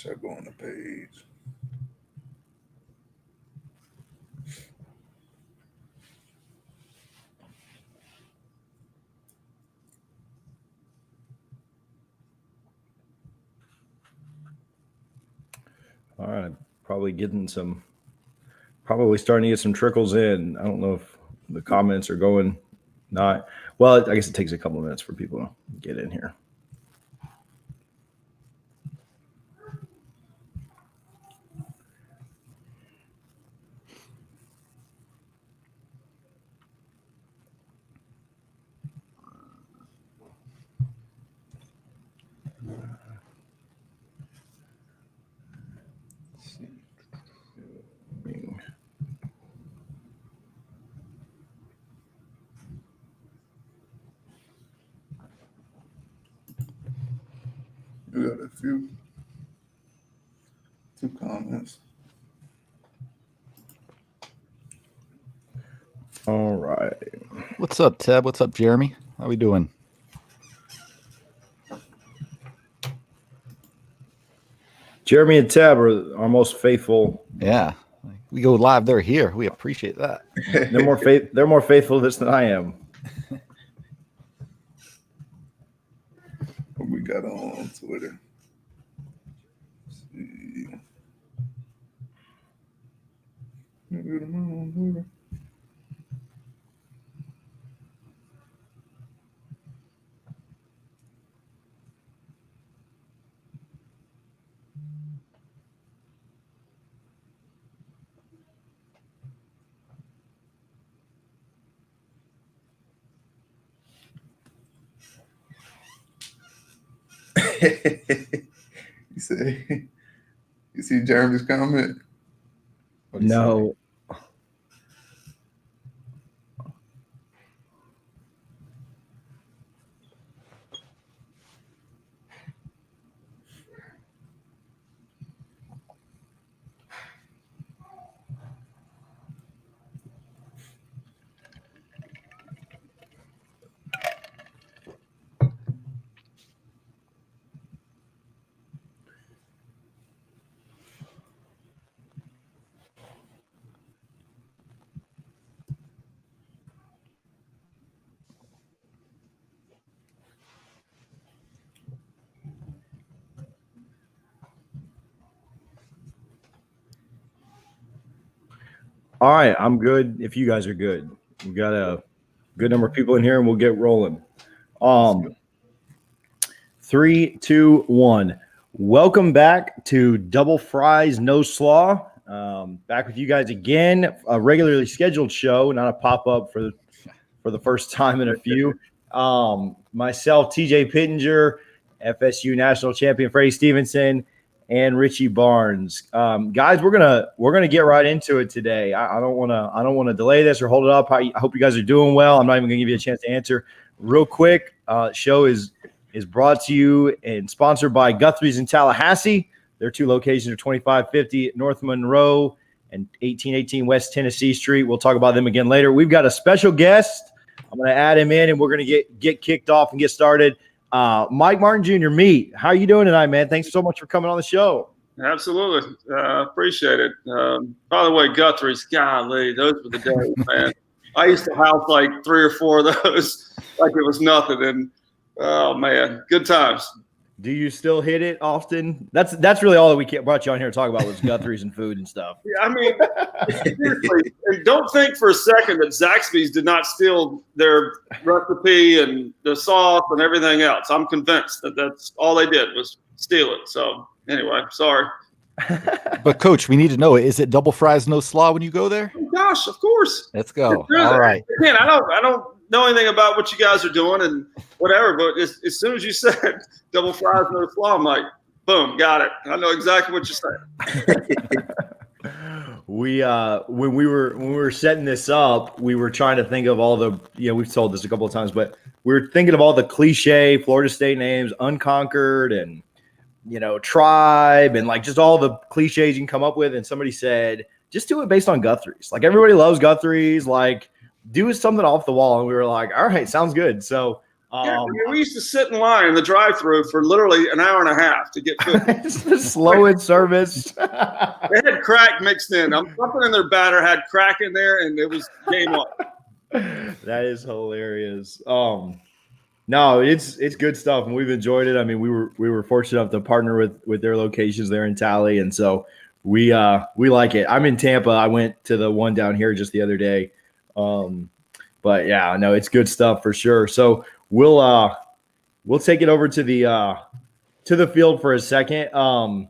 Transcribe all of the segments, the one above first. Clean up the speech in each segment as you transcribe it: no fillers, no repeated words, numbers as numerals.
Should I go on the page? All right, probably starting to get some trickles in. I don't know if the comments are going not. Well, I guess it takes a couple of minutes for people to get in here. We got a few. 2 comments. All right. What's up, Ted? What's up, Jeremy? How we doing? Jeremy and Tab are our most faithful. Yeah, we go live. They're here. We appreciate that. They're more faithful than I am. What we got on Twitter? Let's see. You see Jeremy's comment? No. All right, I'm good. If you guys are good, we've got a good number of people in here, and we'll get rolling. 3, 2, 1. Welcome back to Double Fries No Slaw. Back with you guys again. A regularly scheduled show, not a pop up for the first time in a few. Myself, TJ Pittenger, FSU national champion Freddie Stevenson, and Richie Barnes. Guys, we're gonna get right into it today. I don't wanna delay this or hold it up. I hope you guys are doing well. I'm not even gonna give you a chance to answer. Real quick, show is brought to you and sponsored by Guthrie's in Tallahassee. Their 2 locations are 2550 North Monroe and 1818 West Tennessee Street. We'll talk about them again later. We've got a special guest. I'm going to add him in, and we're going to get kicked off and get started. Mike Martin Jr., Meat. How are you doing tonight, man? Thanks so much for coming on the show. Absolutely. Appreciate it. By the way, Guthrie's, golly, those were the days, man. I used to house like 3 or 4 of those like it was nothing. And, oh, man, good times. Do you still hit it often? That's really all that we brought you on here to talk about was Guthrie's and food and stuff. Yeah, I mean, seriously, and don't think for a second that Zaxby's did not steal their recipe and the sauce and everything else. I'm convinced that that's all they did was steal it. So anyway, sorry. But Coach, we need to know: is it double fries no slaw when you go there? Oh, gosh, of course. Let's go. All right. Again, I don't know anything about what you guys are doing and whatever, but as soon as you said double fries no slaw, I'm like, boom, got it. I know exactly what you're saying. When we were setting this up, we were trying to think of all the, we've told this a couple of times, but we were thinking of all the cliche Florida State names, Unconquered and Tribe, and like just all the cliches you can come up with. And somebody said, just do it based on Guthrie's. Like everybody loves Guthrie's. Like do something off the wall. And we were like, all right, sounds good. So Yeah, we used to sit in line in the drive-thru for literally an hour and a half to get food. It's the slow in service. They had crack mixed in. Something in their batter had crack in there, and it was game on. That is hilarious. No, it's good stuff, and we've enjoyed it. I mean, we were fortunate enough to partner with their locations there in Tally, and so we like it. I'm in Tampa. I went to the one down here just the other day. But yeah, no, it's good stuff for sure. So we'll take it over to the field for a second.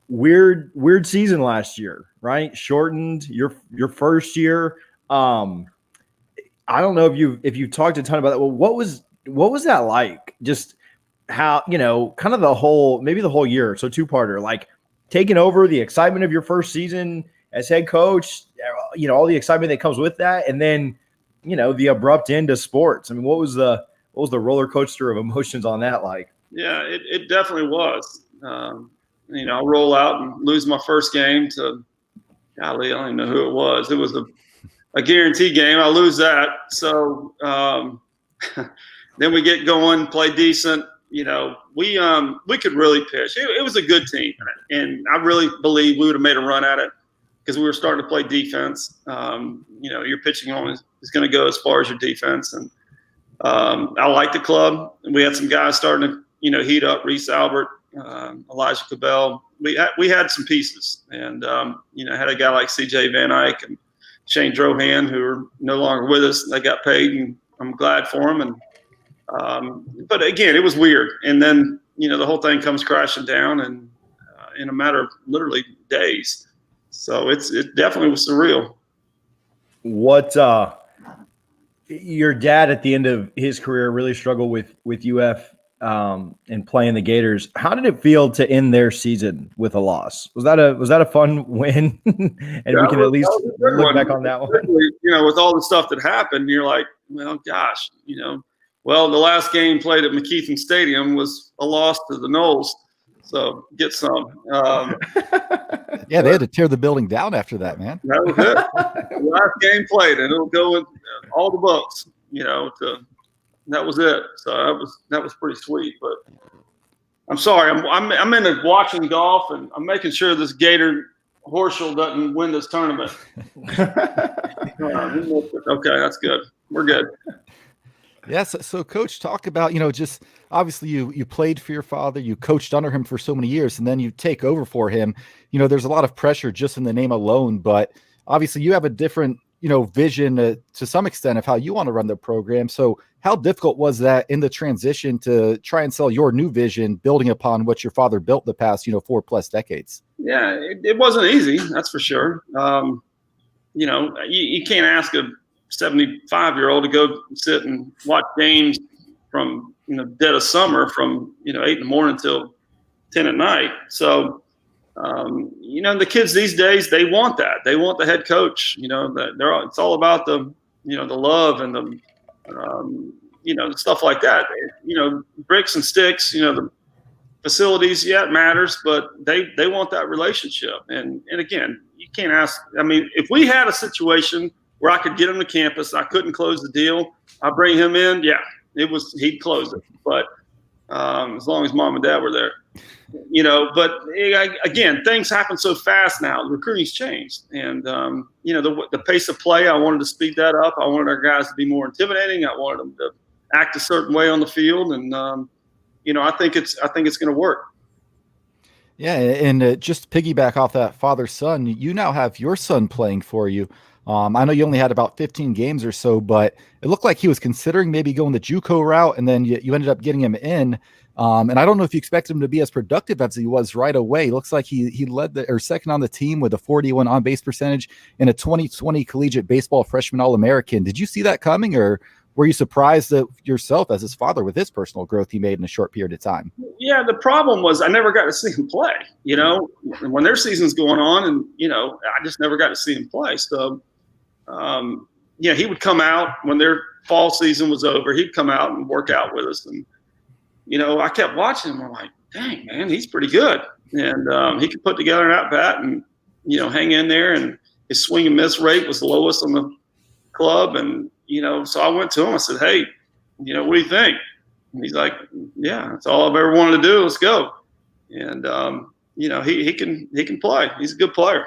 Weird season last year, right? Shortened your first year. I don't know if you talked a ton about that. Well, what was that like? Just how, kind of the whole year. So two-parter, like taking over the excitement of your first season as head coach, all the excitement that comes with that, and then the abrupt end of sports. I mean, what was the roller coaster of emotions on that like? Yeah, it definitely was. I'll roll out and lose my first game to, golly, I don't even know who it was. It was a guarantee game. I lose that. So then we get going, play decent. We could really pitch. It was a good team, and I really believe we would have made a run at it because we were starting to play defense. Your pitching on is going to go as far as your defense, and I like the club. We had some guys starting to heat up. Reese Albert, Elijah Cabell. We had some pieces, and had a guy like C.J. Van Eyck and Shane Drohan, who are no longer with us. They got paid, and I'm glad for them. And but again, it was weird. And then the whole thing comes crashing down, and in a matter of literally days. So it definitely was surreal. What your dad at the end of his career really struggled with UF and playing the Gators. How did it feel to end their season with a loss? Was that a fun win? And we can at least look back on that one. With all the stuff that happened, you're like, well, gosh, well, the last game played at McKeithen Stadium was a loss to the Noles. So get some. Yeah, they had to tear the building down after that, man. That was it. The last game played, and it'll go in all the books. That was it. So that was pretty sweet. But I'm sorry, I'm into watching golf, and I'm making sure this Gator Horschel doesn't win this tournament. Okay, that's good. We're good. Yes. So Coach, talk about, just obviously you played for your father, you coached under him for so many years, and then you take over for him. There's a lot of pressure just in the name alone, but obviously you have a different, vision to some extent of how you want to run the program. So how difficult was that in the transition to try and sell your new vision, building upon what your father built the past, 4+ decades? Yeah, it wasn't easy. That's for sure. You can't ask a 75-year-old to go sit and watch games from dead of summer from 8 in the morning till 10 at night. So the kids these days, they want that. They want the head coach. It's all about the the love and the stuff like that. Bricks and sticks. The facilities, yeah, it matters, but they want that relationship. And again, you can't ask. I mean, if we had a situation where I could get him to campus, I couldn't close the deal, I bring him in. Yeah, he'd close it. But as long as mom and dad were there, But again, things happen so fast now. The recruiting's changed, and the pace of play. I wanted to speed that up. I wanted our guys to be more intimidating. I wanted them to act a certain way on the field, and I think it's going to work. Yeah, and just to piggyback off that father-son, you now have your son playing for you. I know you only had about 15 games or so, but it looked like he was considering maybe going the JUCO route, and then you ended up getting him in. And I don't know if you expect him to be as productive as he was right away. It looks like he led second on the team with a 41 on-base percentage and a 2020 collegiate baseball freshman All-American. Did you see that coming, or were you surprised that yourself as his father with his personal growth he made in a short period of time? Yeah, the problem was I never got to see him play, when their season's going on, and, I just never got to see him play. So, he would come out when their fall season was over. He'd come out and work out with us. And, I kept watching him. I'm like, dang, man, he's pretty good. And he could put together an at-bat and, hang in there. And his swing and miss rate was the lowest on the club. And, so I went to him. I said, hey, what do you think? And he's like, yeah, that's all I've ever wanted to do. Let's go. And, he can play. He's a good player.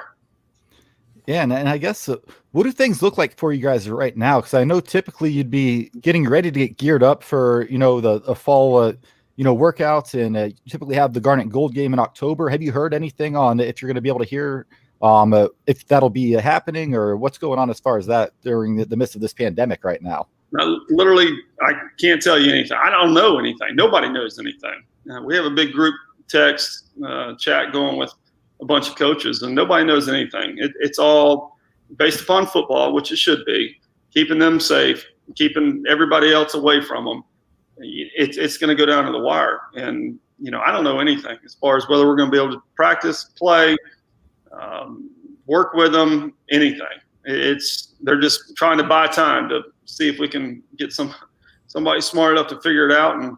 Yeah, and I guess what do things look like for you guys right now? Because I know typically you'd be getting ready to get geared up for the fall workouts, and you typically have the Garnet Gold game in October. Have you heard anything on if you're going to be able to hear if that'll be happening, or what's going on as far as that during the midst of this pandemic right now? Literally, I can't tell you anything. I don't know anything. Nobody knows anything. We have a big group text chat going with a bunch of coaches, and nobody knows anything. It's all based upon football, which it should be, keeping them safe, keeping everybody else away from them. It's going to go down to the wire. And, I don't know anything as far as whether we're going to be able to practice, play, work with them, anything. They're just trying to buy time to see if we can get somebody smart enough to figure it out and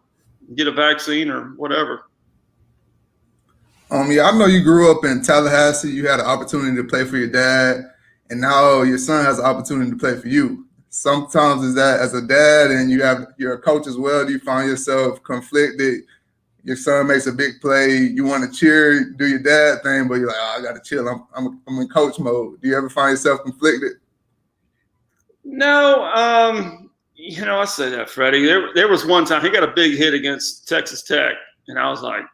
get a vaccine or whatever. Yeah, I know you grew up in Tallahassee. You had an opportunity to play for your dad, and now your son has an opportunity to play for you. Sometimes is that as a dad and you're a coach as well, do you find yourself conflicted? Your son makes a big play, you want to cheer, do your dad thing, but you're like, I got to chill. I'm in coach mode. Do you ever find yourself conflicted? No, I say that, Freddie. There was one time he got a big hit against Texas Tech, and I was like,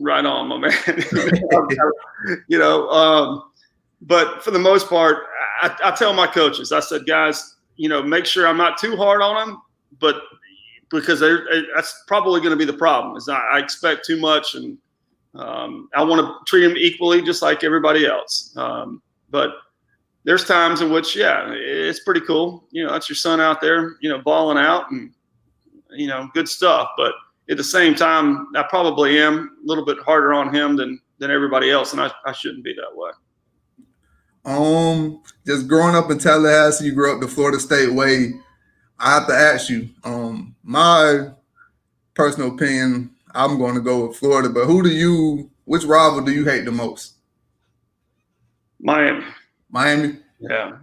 right on, my man. But for the most part, I tell my coaches, I said, guys, make sure I'm not too hard on them, but because that's probably going to be the problem is I expect too much, and I want to treat them equally just like everybody else. But there's times in which, it's pretty cool. That's your son out there, balling out and, good stuff. But at the same time, I probably am a little bit harder on him than everybody else, and I shouldn't be that way. Just growing up in Tallahassee, you grew up the Florida State way. I have to ask you, my personal opinion, I'm going to go with Florida, but which rival do you hate the most? Miami. Yeah.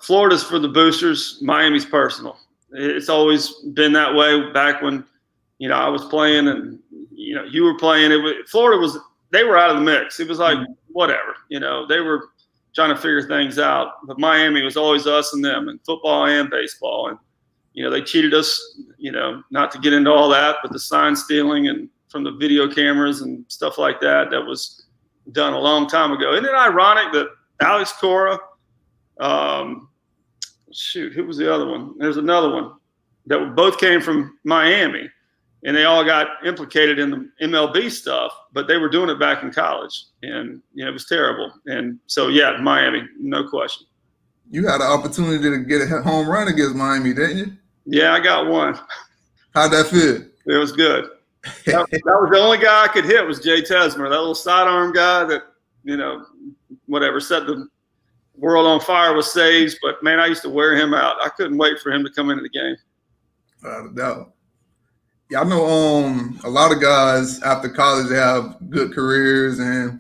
Florida's for the boosters. Miami's personal. It's always been that way back when, I was playing and, you were playing. They were out of the mix. It was like, whatever, they were trying to figure things out. But Miami was always us and them in football and baseball. And, they cheated us, not to get into all that, but the sign stealing and from the video cameras and stuff like that was done a long time ago. Isn't it ironic that Alex Cora, who was the other one? There's another one that both came from Miami, and they all got implicated in the MLB stuff, but they were doing it back in college, and it was terrible. And so, Miami, no question. You had an opportunity to get a home run against Miami, didn't you? Yeah, I got one. How'd that feel? It was good. That was the only guy I could hit was Jay Tesmer, that little sidearm guy that, set the world on fire with saves. But, man, I used to wear him out. I couldn't wait for him to come into the game. Without a doubt. Yeah, I know a lot of guys after college, they have good careers, and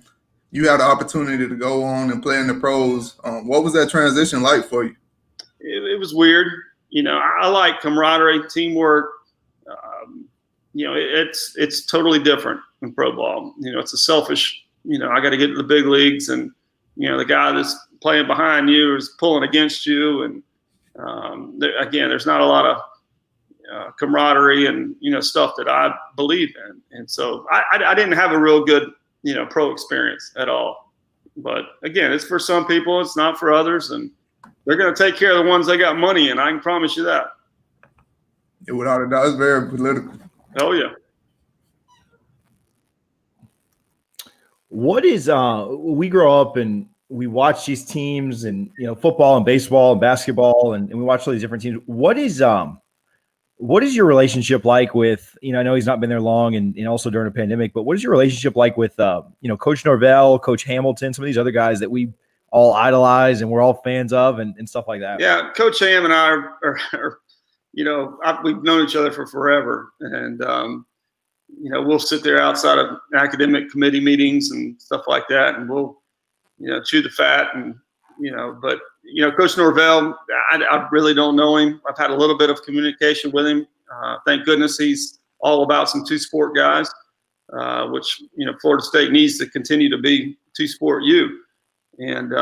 you had the opportunity to go on and play in the pros. What was that transition like for you? It was weird. I like camaraderie, teamwork. It's totally different in pro ball. It's a selfish, I got to get to the big leagues, and, the guy that's playing behind you is pulling against you. And there's not a lot of camaraderie and, stuff that I believe in. And so I didn't have a real good, pro experience at all. But again, it's for some people, it's not for others. And they're going to take care of the ones they got money in. I can promise you that. Without a doubt, it's very political. Oh, yeah. What is we grow up and we watch these teams and football and baseball and basketball and we watch all these different teams. What is your relationship like with, I know he's not been there long and also during a pandemic, but what is your relationship like with Coach Norvelli, Coach Hamilton, some of these other guys that we all idolize and we're all fans of and stuff like that? Yeah, Coach Ham and I are we've known each other for forever, and we'll sit there outside of academic committee meetings and stuff like that, and we'll chew the fat and but Coach Norvelli, I really don't know him. I've had a little bit of communication with him. Thank goodness he's all about some two-sport guys, which, Florida State needs to continue to be two-sport U. And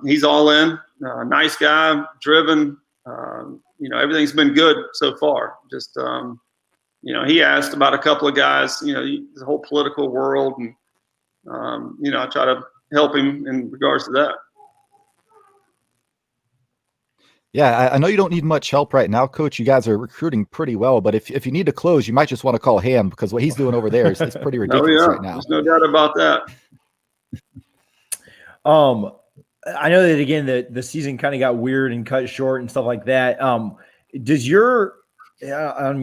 he's all in, nice guy, driven. Everything's been good so far. Just, he asked about a couple of guys, the whole political world. And, I try to help him in regards to that. Yeah, I know you don't need much help right now, Coach. You guys are recruiting pretty well, but if you need to close, you might just want to call Ham, because what he's doing over there is pretty ridiculous right now. There's no doubt about that. I know that, again, the season kind of got weird and cut short and stuff like that. Does your – I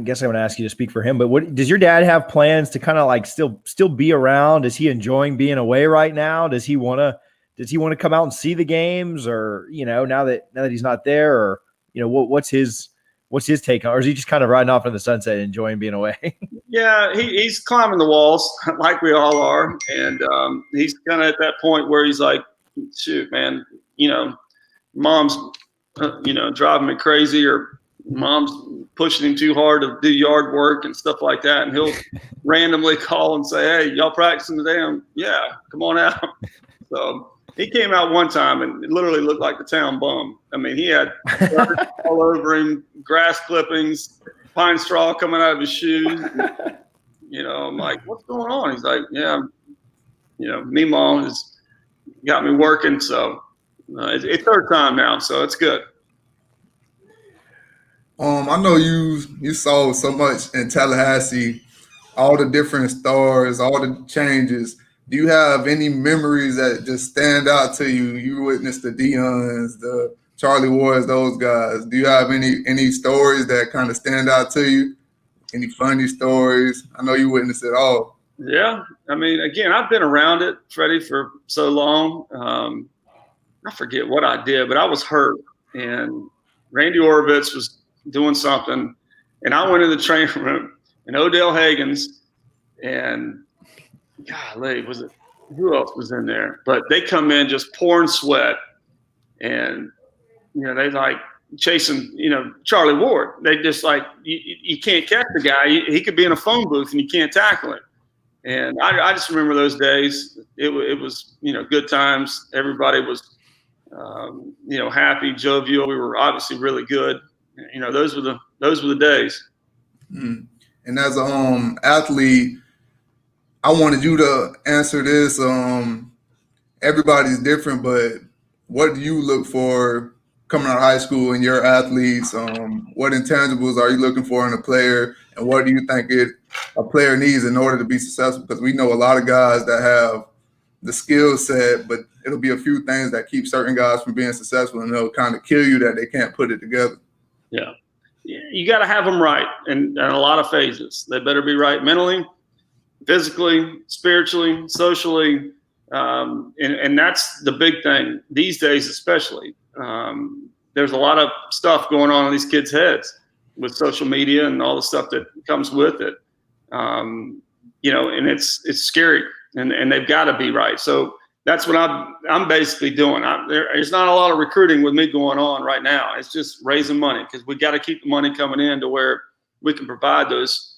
guess I want to ask you to speak for him, but does your dad have plans to kind of like still be around? Is he enjoying being away right now? Does he want to come out and see the games, or, now that he's not there, or, what's his take on, or is he just kind of riding off in the sunset, enjoying being away? Yeah, he's climbing the walls like we all are. And he's kind of at that point where he's like, shoot, man, mom's, driving me crazy, or mom's pushing him too hard to do yard work and stuff like that. And he'll randomly call and say, hey, y'all practicing today? Yeah, come on out. So he came out one time and it literally looked like the town bum. I mean, he had dirt all over him, grass clippings, pine straw coming out of his shoes. And, I'm like, what's going on? He's like, yeah, Meemaw has got me working. So it's third time now, so it's good. I know you saw so much in Tallahassee, all the different stars, all the changes. Do you have any memories that just stand out to you? You witnessed the Deons, the Charlie Wards, those guys. Do you have any stories that kind of stand out to you? Any funny stories? I know you witnessed it all. Yeah. I mean, again, I've been around it, Freddie, for so long. I forget what I did, but I was hurt. And Randy Orovitz was doing something. And I went in the training room, and Odell Hagens and golly, who else was in there? But they come in just pouring sweat, and they like chasing Charlie Ward. They just like you can't catch the guy. He could be in a phone booth and you can't tackle him. And I just remember those days. It was good times. Everybody was happy, jovial. We were obviously really good. Those were the days. Mm. And as an athlete, I wanted you to answer this. Everybody's different, but what do you look for coming out of high school in your athletes? What intangibles are you looking for in a player, and what do you think a player needs in order to be successful? Because we know a lot of guys that have the skill set, but it'll be a few things that keep certain guys from being successful, and they'll kind of kill you that they can't put it together. Yeah. You got to have them right in a lot of phases. They better be right mentally, physically, spiritually, socially, and that's the big thing these days, especially. There's a lot of stuff going on in these kids' heads with social media and all the stuff that comes with it. And it's scary, and they've got to be right. So that's what I'm basically doing. There's not a lot of recruiting with me going on right now. It's just raising money, because we got to keep the money coming in to where we can provide those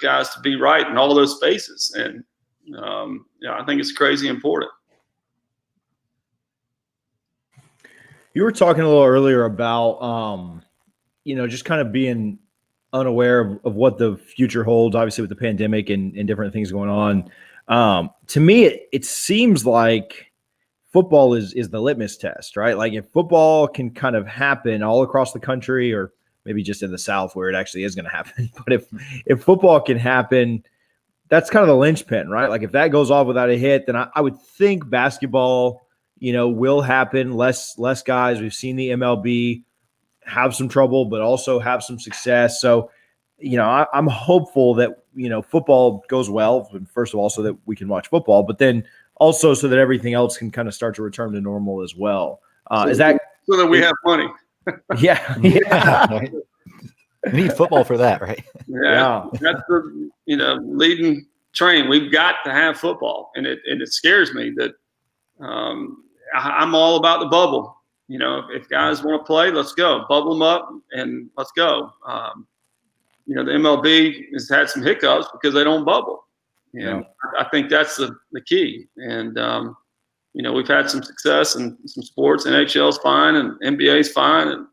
guys to be right in all those spaces. And I think it's crazy important. You were talking a little earlier about, just kind of being unaware of what the future holds, obviously with the pandemic and different things going on. To me, it seems like football is the litmus test, right? Like if football can kind of happen all across the country, or maybe just in the South where it actually is going to happen. But if football can happen, that's kind of the linchpin, right? Like if that goes off without a hit, then I would think basketball, will happen. Less guys. We've seen the MLB have some trouble, but also have some success. So, I'm hopeful that, football goes well, first of all, so that we can watch football, but then also so that everything else can kind of start to return to normal as well. So that we have money. Yeah. Right. We need football for that, right? Yeah. That's the, leading train. We've got to have football. And it scares me that I'm all about the bubble. If guys want to play, let's go. Bubble them up and let's go. the MLB has had some hiccups because they don't bubble. And I think that's the key. And, we've had some success in some sports. NHL's fine and NBA's fine. And,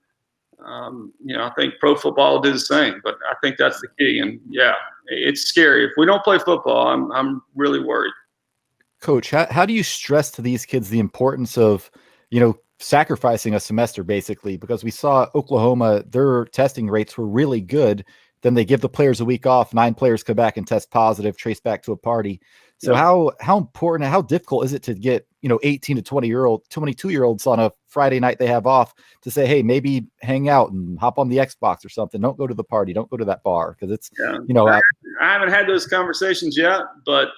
I think pro football will do the same. But I think that's the key. And, yeah, it's scary. If we don't play football, I'm really worried. Coach, how do you stress to these kids the importance of, sacrificing a semester, basically? Because we saw Oklahoma, their testing rates were really good. Then they give the players a week off. 9 players come back and test positive, trace back to a party. So how important, how difficult is it to get, 18 to 22-year-olds on a Friday night they have off to say, hey, maybe hang out and hop on the Xbox or something. Don't go to the party. Don't go to that bar. Because it's, I haven't had those conversations yet, but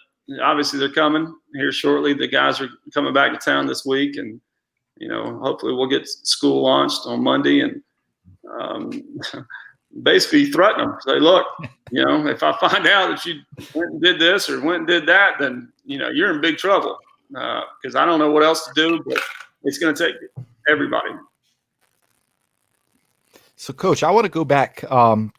obviously they're coming here shortly. The guys are coming back to town this week, and, hopefully we'll get school launched on Monday and basically threaten them. Say, look, if I find out that you went and did this or went and did that, then, you're in big trouble, because I don't know what else to do, but it's going to take everybody. So, Coach, I want to go back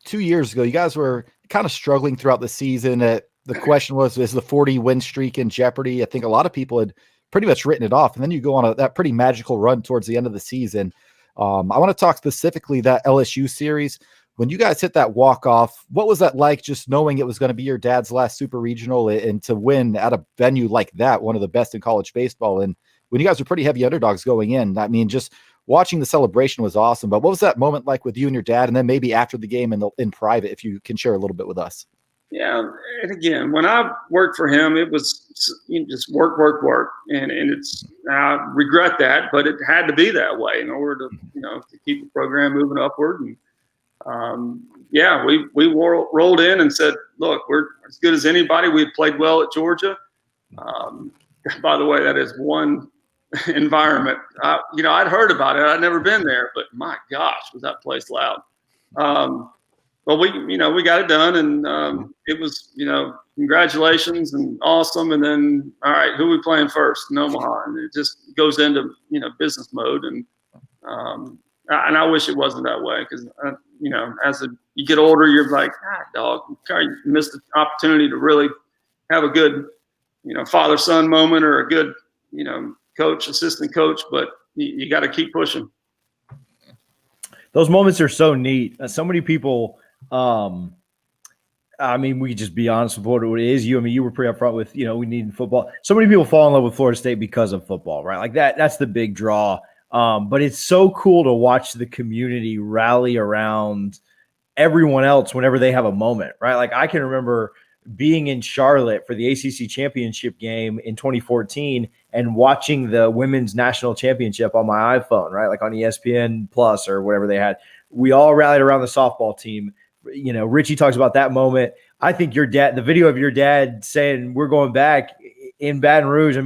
2 years ago. You guys were kind of struggling throughout the season. The question was, is the 40-win streak in jeopardy? I think a lot of people had pretty much written it off. And then you go on that pretty magical run towards the end of the season. I want to talk specifically that LSU series. When you guys hit that walk-off, what was that like, just knowing it was going to be your dad's last super regional and to win at a venue like that, one of the best in college baseball? And when you guys were pretty heavy underdogs going in, I mean, just watching the celebration was awesome. But what was that moment like with you and your dad? And then maybe after the game in private, if you can share a little bit with us. Yeah. And again, when I worked for him, it was just work. And I regret that, but it had to be that way in order to, to keep the program moving upward. And, we rolled in and said, look, we're as good as anybody. We had played well at Georgia. By the way, that is one environment. I'd heard about it. I'd never been there, but my gosh, was that place loud. Well, we got it done, and it was, congratulations and awesome. And then, all right, who are we playing first in Omaha? And it just goes into, business mode. And I wish it wasn't that way, because, as you get older, you're like, dog, you missed the opportunity to really have a good, father-son moment, or a good, coach, assistant coach, but you got to keep pushing. Those moments are so neat. So many people, we could just be honest with what it is. You were pretty upfront with, we need football. So many people fall in love with Florida State because of football, right? Like that's the big draw. But it's so cool to watch the community rally around everyone else whenever they have a moment, right? Like I can remember being in Charlotte for the ACC championship game in 2014 and watching the women's national championship on my iPhone, right? Like on ESPN Plus or whatever they had. We all rallied around the softball team. Richie talks about that moment. I think your dad, the video of your dad saying we're going back in Baton Rouge,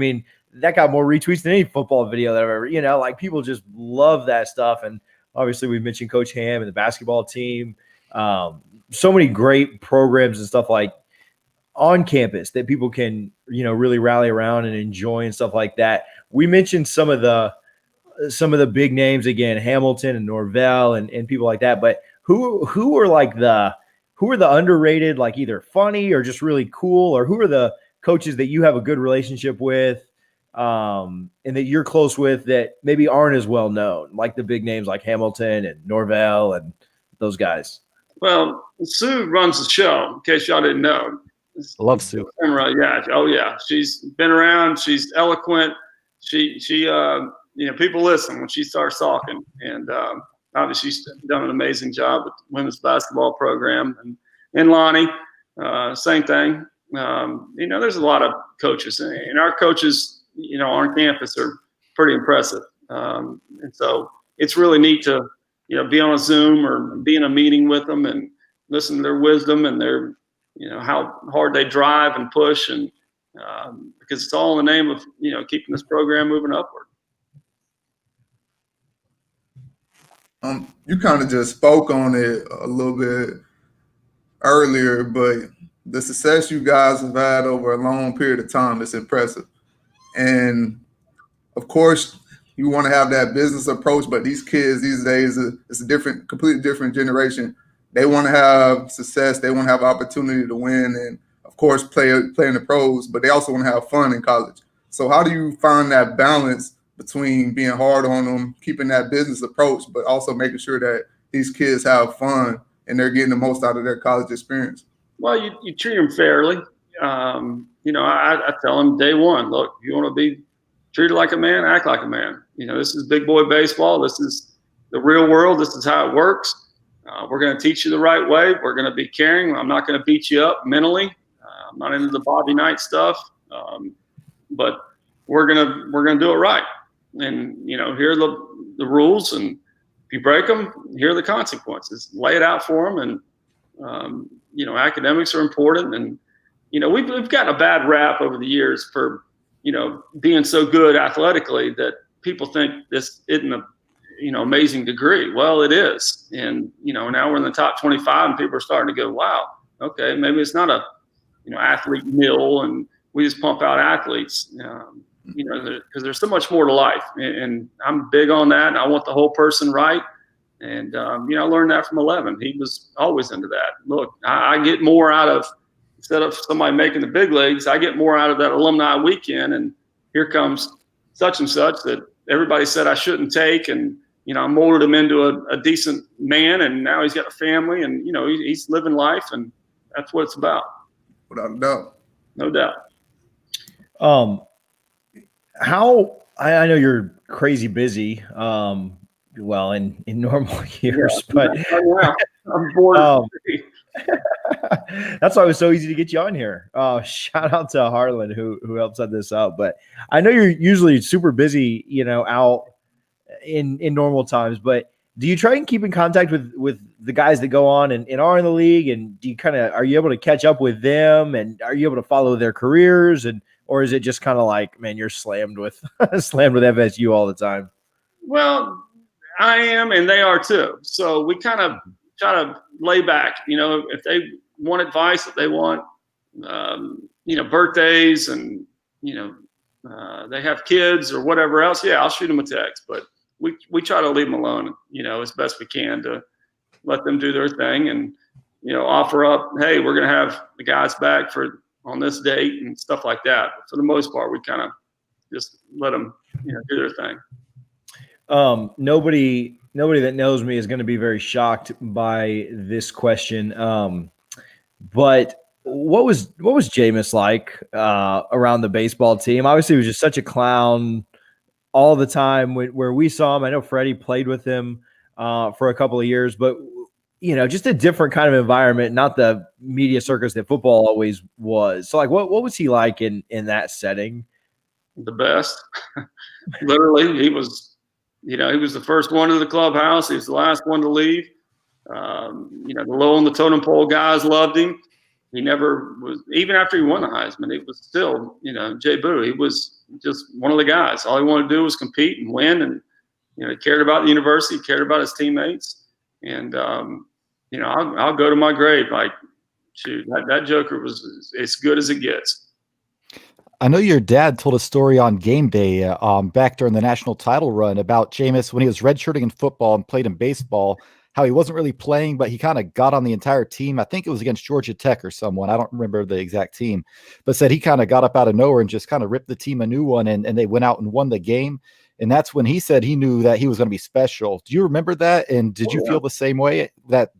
that got more retweets than any football video that I've ever, like people just love that stuff. And obviously we mentioned Coach Ham and the basketball team. So many great programs and stuff like on campus that people can, really rally around and enjoy and stuff like that. We mentioned some of the big names again, Hamilton and Norvelli and people like that. But who are the underrated, like either funny or just really cool, or who are the coaches that you have a good relationship with, and that you're close with that maybe aren't as well known, like the big names like Hamilton and Norvelli and those guys? Well, Sue runs the show, in case y'all didn't know. I love Sue. Yeah. Oh yeah. She's been around. She's eloquent. She people listen when she starts talking, and obviously she's done an amazing job with the women's basketball program, and Lonnie, same thing. There's a lot of coaches, and our coaches, on campus are pretty impressive. And so it's really neat to, be on a Zoom or be in a meeting with them and listen to their wisdom and their, how hard they drive and push, and because it's all in the name of, keeping this program moving upward. You kind of just spoke on it a little bit earlier, but the success you guys have had over a long period of time is impressive. And of course, you want to have that business approach, but these kids these days, it's a completely different generation. they want to have success. They want to have opportunity to win and, of course, play in the pros, but they also want to have fun in college. So how do you find that balance between being hard on them, keeping that business approach, but also making sure that these kids have fun and they're getting the most out of their college experience? Well, you treat them fairly. I tell them day one, look, you want to be treated like a man, act like a man. This is big boy baseball. This is the real world. This is how it works. We're going to teach you the right way. We're going to be caring. I'm not going to beat you up mentally. I'm not into the Bobby Knight stuff, but we're gonna do it right. And here are the rules, and if you break them, here are the consequences. Lay it out for them, and academics are important. And we've gotten a bad rap over the years for being so good athletically that people think this isn't a amazing degree. Well, it is, and now we're in the top 25, and people are starting to go, wow, okay, maybe it's not a athlete mill, and we just pump out athletes, because there's so much more to life, and I'm big on that. And I want the whole person right, and I learned that from 11. He was always into that. Look, I get more out of, instead of somebody making the big leagues, I get more out of that alumni weekend, and here comes such and such that everybody said I shouldn't take, and I molded him into a decent man, and now he's got a family, and he's living life, and that's what it's about. Without a doubt. No doubt. How I know you're crazy busy, well, in normal years, but I'm bored. That's why it was so easy to get you on here. Shout out to Harlan who helped set this up. But I know you're usually super busy, out in normal times, but do you try and keep in contact with the guys that go on and are in the league? And do you are you able to catch up with them, and are you able to follow their careers, or is it just kind of like, man, you're slammed with FSU all the time? Well, I am, and they are too. So we kind of try to lay back, if they want advice, if they want, birthdays, and, they have kids or whatever else. Yeah, I'll shoot them a text, but we try to leave them alone, as best we can, to let them do their thing, and, offer up, hey, we're going to have the guys back on this date and stuff like that. But for the most part, we kind of just let them, do their thing. Nobody that knows me is going to be very shocked by this question. But what was Jameis like around the baseball team? Obviously, he was just such a clown all the time. Where we saw him, I know Freddie played with him for a couple of years, but just a different kind of environment, not the media circus that football always was. So, like, what was he like in that setting? The best. Literally, he was. He was the first one to the clubhouse. He was the last one to leave. The low on the totem pole guys loved him. He never was, even after he won the Heisman, he was still, Jay Boo. He was just one of the guys. All he wanted to do was compete and win. And, he cared about the university, he cared about his teammates. And, I'll go to my grave. Like, shoot, that joker was as good as it gets. I know your dad told a story on game day back during the national title run about Jameis when he was redshirting in football and played in baseball, how he wasn't really playing, but he kind of got on the entire team. I think it was against Georgia Tech or someone. I don't remember the exact team, but said he kind of got up out of nowhere and just kind of ripped the team a new one, and they went out and won the game. And that's when he said he knew that he was going to be special. Do you remember that? And did you feel the same way that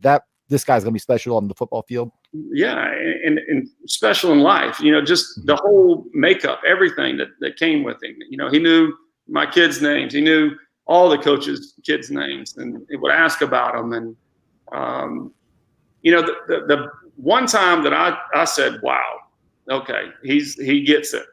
this guy's going to be special on the football field? Yeah, and special in life, just the whole makeup, everything that came with him. He knew my kids' names. He knew all the coaches' kids' names, and he would ask about them. And, the one time that I said, wow, okay, he gets it,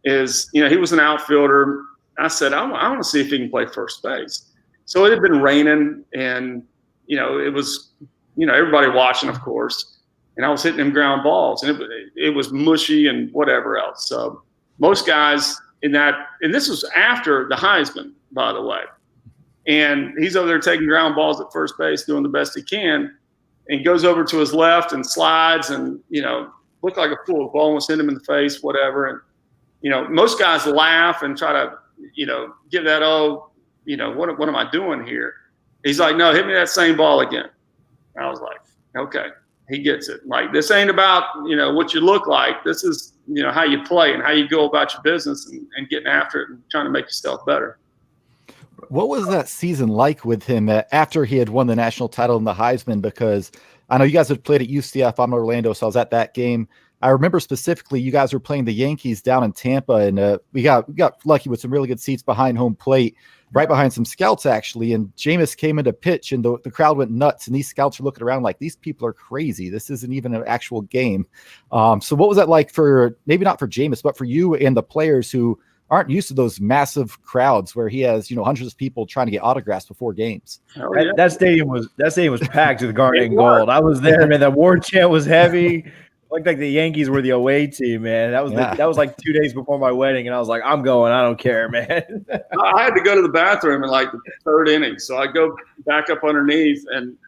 is, he was an outfielder. I said, I want to see if he can play first base. So it had been raining, and, it was, everybody watching, of course. And I was hitting them ground balls, and it was mushy and whatever else. So most guys and this was after the Heisman, by the way. And he's over there taking ground balls at first base, doing the best he can, and goes over to his left and slides and, looked like a fool. The ball almost hit him in the face, whatever. And, most guys laugh and try to, give that, what am I doing here? He's like, no, hit me that same ball again. I was like, okay, he gets it. Like, this ain't about, what you look like. This is, how you play and how you go about your business and getting after it and trying to make yourself better. What was that season like with him after he had won the national title in the Heisman? Because I know you guys had played at UCF. I'm in Orlando, so I was at that game. I remember specifically you guys were playing the Yankees down in Tampa, and we got lucky with some really good seats behind home plate, right behind some scouts actually. And Jameis came into pitch, and the crowd went nuts. And these scouts are looking around like, these people are crazy. This isn't even an actual game. So what was that like for, maybe not for Jameis, but for you and the players who aren't used to those massive crowds where he has, hundreds of people trying to get autographs before games? That stadium was packed with garnet and gold. I was there, man. The war chant was heavy. Looked like the Yankees were the away team, man. That was like 2 days before my wedding, and I was like, I'm going. I don't care, man. I had to go to the bathroom in like the third inning, so I go back up underneath, and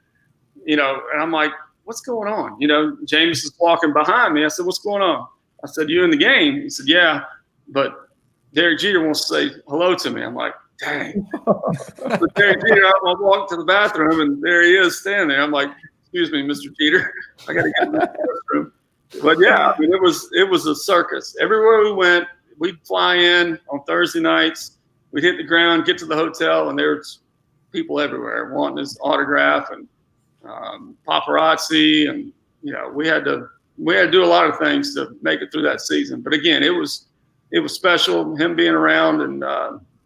and I'm like, what's going on? James is walking behind me. I said, what's going on? I said, you in the game? He said, yeah, but Derek Jeter wants to say hello to me. I'm like, dang. So Derek Jeter, I walked to the bathroom, and there he is standing there. I'm like, excuse me, Mr. Jeter, I got to get in the bathroom. But yeah, I mean, it was a circus. Everywhere we went, we'd fly in on Thursday nights. We'd hit the ground, get to the hotel, and there's people everywhere wanting his autograph and paparazzi, and we had to do a lot of things to make it through that season. But again, it was special, him being around, and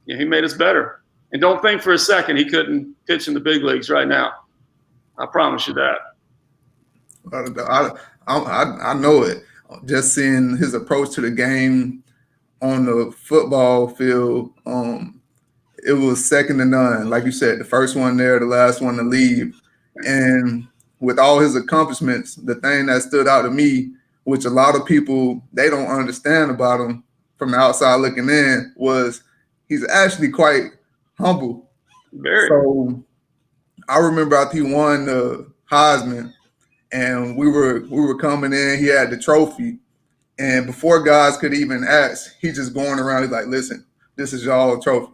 he made us better. And don't think for a second he couldn't pitch in the big leagues right now. I promise you that. I know it. Just seeing his approach to the game on the football field, it was second to none. Like you said, the first one there, the last one to leave. And with all his accomplishments, the thing that stood out to me, which a lot of people, they don't understand about him from the outside looking in, was he's actually quite humble. Very. So I remember after he won the Heisman, and we were coming in, he had the trophy, and before guys could even ask, he just going around, he's like, listen, this is y'all trophy.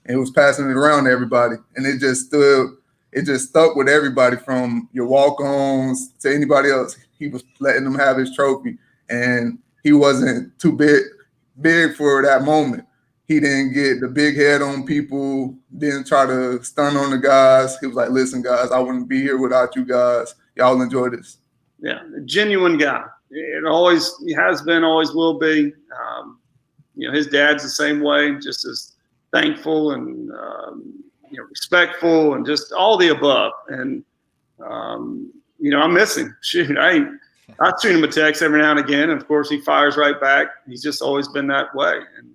And he was passing it around to everybody, and it just stuck with everybody, from your walk-ons to anybody else. He was letting them have his trophy, and he wasn't too big for that moment. He didn't get the big head on people, didn't try to stun on the guys. He was like, listen, guys, I wouldn't be here without you guys. Y'all enjoy this. Yeah, a genuine guy. He has been, always will be. His dad's the same way, just as thankful and respectful and just all the above. And I miss him. Shoot, I shoot him a text every now and again, and of course he fires right back. He's just always been that way, and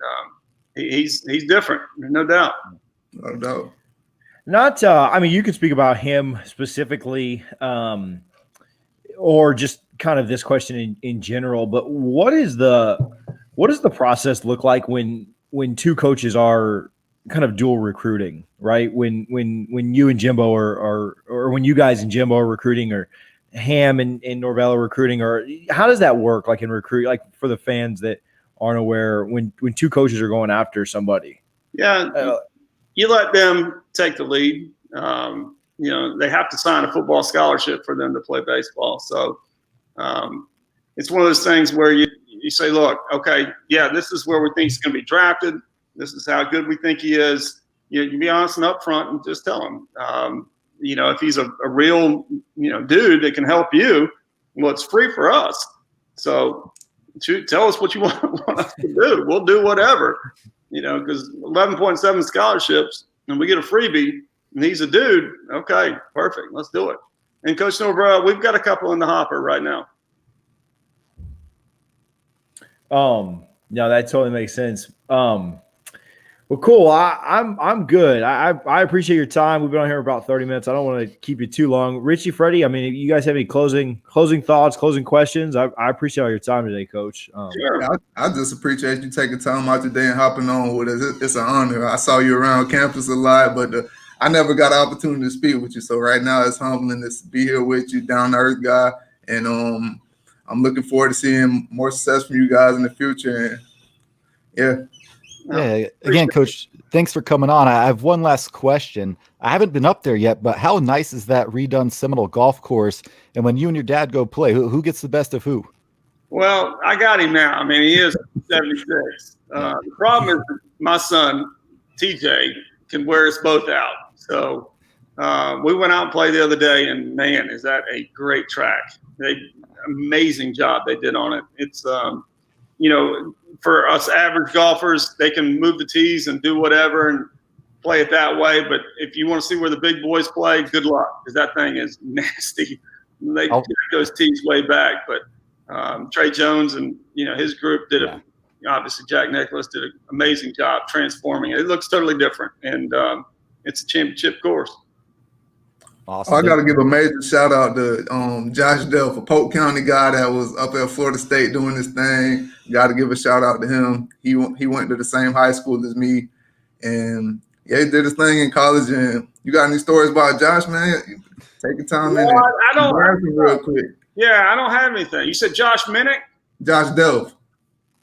he's different, no doubt. No doubt. Not, I mean, you could speak about him specifically, or just kind of this question in general. But what does the process look like when two coaches are kind of dual recruiting, right? When you and Jimbo or when you guys and Jimbo are recruiting, or Ham and Norvelli are recruiting, or how does that work? Like in recruit, like for the fans that aren't aware, when two coaches are going after somebody. Yeah. You let them take the lead. They have to sign a football scholarship for them to play baseball. So it's one of those things where you say, look, okay, yeah, this is where we think he's going to be drafted. This is how good we think he is. You be honest and upfront and just tell him. If he's a real, dude that can help you, well, it's free for us. So tell us what you want us to do. We'll do whatever. Because 11.7 scholarships, and we get a freebie, and he's a dude. Okay, perfect. Let's do it. And Coach Norvelli, we've got a couple in the hopper right now. No, that totally makes sense. Well, cool. I'm good. I appreciate your time. We've been on here about 30 minutes. I don't want to keep you too long. Richie, Freddie, I mean, if you guys have any closing thoughts, closing questions, I appreciate all your time today, Coach. Sure. I just appreciate you taking time out today and hopping on with us. It's an honor. I saw you around campus a lot, but I never got an opportunity to speak with you. So right now it's humbling to be here with you, down-to-earth guy. And I'm looking forward to seeing more success from you guys in the future. And yeah. Yeah. Again, Coach, thanks for coming on. I have one last question. I haven't been up there yet, but how nice is that redone Seminole golf course? And when you and your dad go play, who gets the best of who? Well, I got him now. I mean, he is 76. The problem is my son, TJ, can wear us both out. So we went out and played the other day, and, man, is that a great track. Amazing job they did on it. It's, for us average golfers, they can move the tees and do whatever and play it that way. But if you want to see where the big boys play, good luck, because that thing is nasty. They take those tees way back. But Trey Jones and his group did it. Obviously, Jack Nicklaus did an amazing job transforming it. It looks totally different, and it's a championship course. Awesome. I got to give a major shout out to Josh Dell, a Polk County guy that was up at Florida State doing this thing. Got to give a shout out to him. He went to the same high school as me, and he did his thing in college. And you got any stories about Josh, man? Take your time in it. I don't. Real quick. Yeah, I don't have anything. You said Josh Minnick? Josh Delph.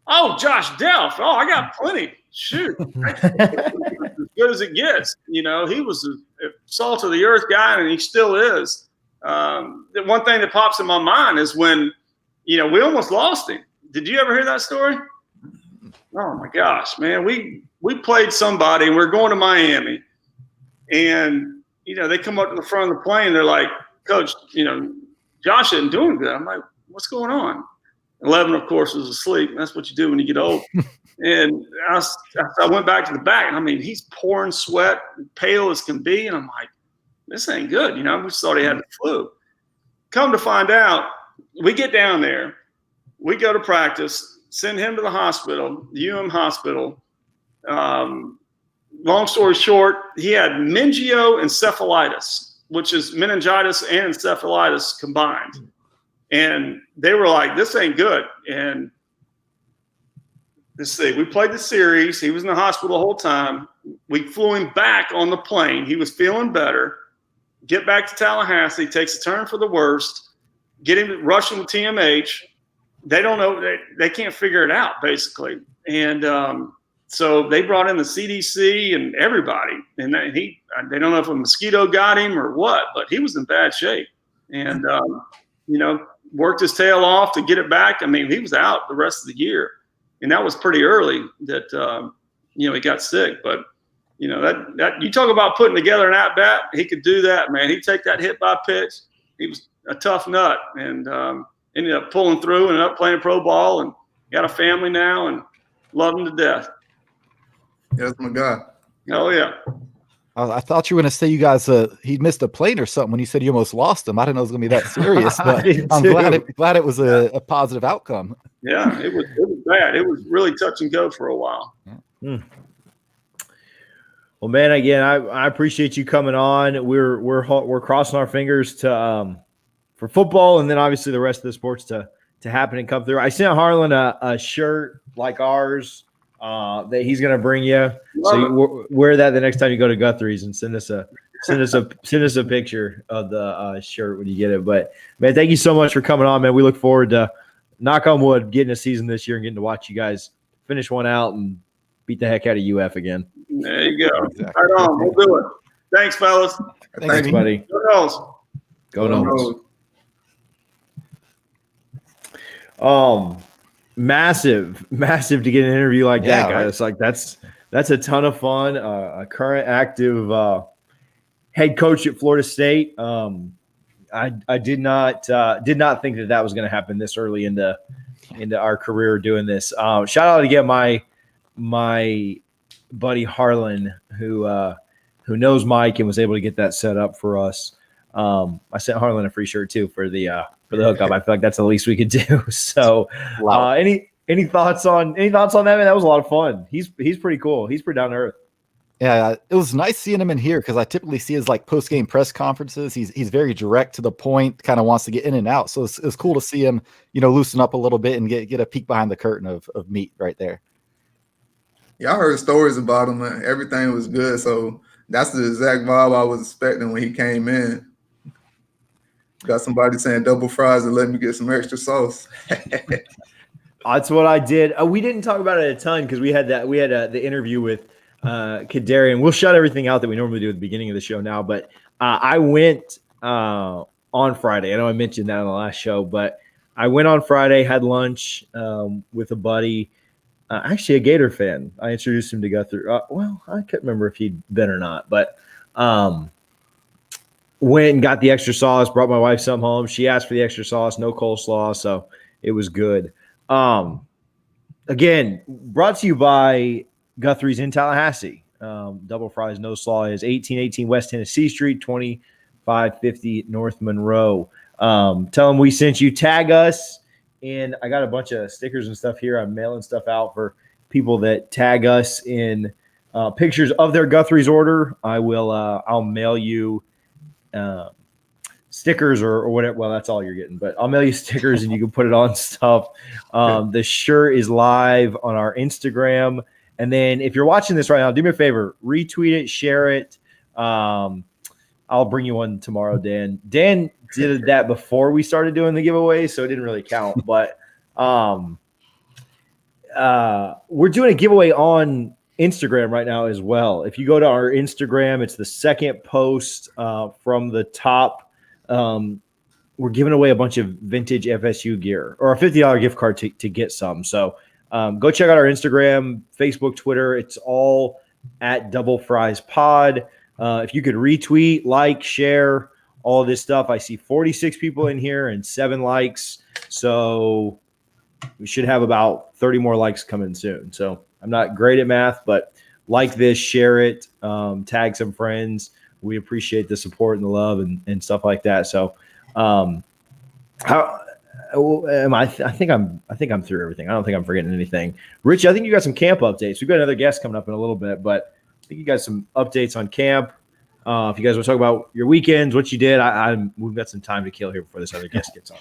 Oh, Josh Delph. Oh, I got plenty. Shoot. As good as it gets. He was a salt of the earth guy, and he still is. The one thing that pops in my mind is when, we almost lost him. Did you ever hear that story? Oh, my gosh, man. We played somebody, and we're going to Miami. And, they come up to the front of the plane. They're like, Coach, Josh isn't doing good. I'm like, what's going on? 11, of course, was asleep. That's what you do when you get old. And I went back to the back, and I mean, he's pouring sweat, pale as can be. And I'm like, this ain't good. We just thought he had the flu. Come to find out, we get down there. We go to practice, send him to the hospital, the hospital. Long story short, he had meningioencephalitis, which is meningitis and encephalitis combined. And they were like, this ain't good. And let's see, we played the series. He was in the hospital the whole time. We flew him back on the plane. He was feeling better. Get back to Tallahassee, takes a turn for the worst. Get him rushing with TMH. They don't know. They can't figure it out, basically. And so they brought in the CDC and everybody. And they don't know if a mosquito got him or what, but he was in bad shape. And, worked his tail off to get it back. I mean, he was out the rest of the year. And that was pretty early that, he got sick. But, that you talk about putting together an at-bat, he could do that, man. He'd take that hit by pitch. He was a tough nut and ended up pulling through and ended up playing pro ball and got a family now and love him to death. Yeah, that's my guy. Oh, yeah. I thought you were going to say you guys he missed a plane or something when you said you almost lost him. I didn't know it was going to be that serious, but I'm glad it was a positive outcome. Yeah, it was bad. It was really touch and go for a while. Well, man, again, I appreciate you coming on. We're crossing our fingers to for football, and then obviously the rest of the sports to happen and come through. I sent Harlan a shirt like ours that he's going to bring you. So you wear that the next time you go to Guthrie's and send us a picture of the shirt when you get it. But man, thank you so much for coming on, man. We look forward to, knock on wood, getting a season this year and getting to watch you guys finish one out and beat the heck out of UF again. There you go. Exactly. Right on. We'll do it. Thanks, fellas. Thanks, buddy. Go Noles. Go Noles. Massive to get an interview like that, guys. It's like that's a ton of fun. A current active head coach at Florida State. I did not think that was going to happen this early into our career doing this. Shout out again my buddy Harlan who knows Mike and was able to get that set up for us. I sent Harlan a free shirt too for the hookup. I feel like that's the least we could do. So, wow. Any thoughts on that, man? That was a lot of fun. He's pretty cool. He's pretty down to earth. Yeah, it was nice seeing him in here because I typically see his post game press conferences. He's very direct to the point, kind of wants to get in and out. So it's cool to see him, loosen up a little bit and get a peek behind the curtain of meat right there. Yeah, I heard stories about him. And everything was good. So that's the exact vibe I was expecting when he came in. Got somebody saying double fries and let me get some extra sauce. That's what I did. We didn't talk about it a ton because we had the interview with Kadarian. We'll shut everything out that we normally do at the beginning of the show now. But I went on Friday. I know I mentioned that on the last show, but I went on Friday, had lunch with a buddy, actually a Gator fan. I introduced him to Guthrie. Well, I couldn't remember if he'd been or not, but went and got the extra sauce, brought my wife some home. She asked for the extra sauce, no coleslaw, so it was good. Again, brought to you by Guthrie's in Tallahassee. Double Fries No Slaw is 1818 West Tennessee Street, 2550 North Monroe. Tell them we sent you. Tag us, and I got a bunch of stickers and stuff here. I'm mailing stuff out for people that tag us in pictures of their Guthrie's order. I'll mail you stickers or whatever. Well, that's all you're getting, but I'll mail you stickers and you can put it on stuff. The shirt is live on our Instagram. And then if you're watching this right now, do me a favor, retweet it, share it. I'll bring you one tomorrow, Dan. Dan did that before we started doing the giveaway, so it didn't really count. But we're doing a giveaway on Instagram right now as well. If you go to our Instagram, it's the second post from the top. We're giving away a bunch of vintage FSU gear or a $50 gift card to get some. So go check out our Instagram, Facebook, Twitter. It's all at Double Fries Pod. If you could retweet, like, share all this stuff. I see 46 people in here and 7 likes. So we should have about 30 more likes coming soon. So I'm not great at math, but like this, share it, tag some friends. We appreciate the support and the love and stuff like that. So, how am I? I think I'm through everything. I don't think I'm forgetting anything. Richie, I think you got some camp updates. We've got another guest coming up in a little bit, but I think you got some updates on camp. If you guys want to talk about your weekends, what you did, we've got some time to kill here before this other guest gets on.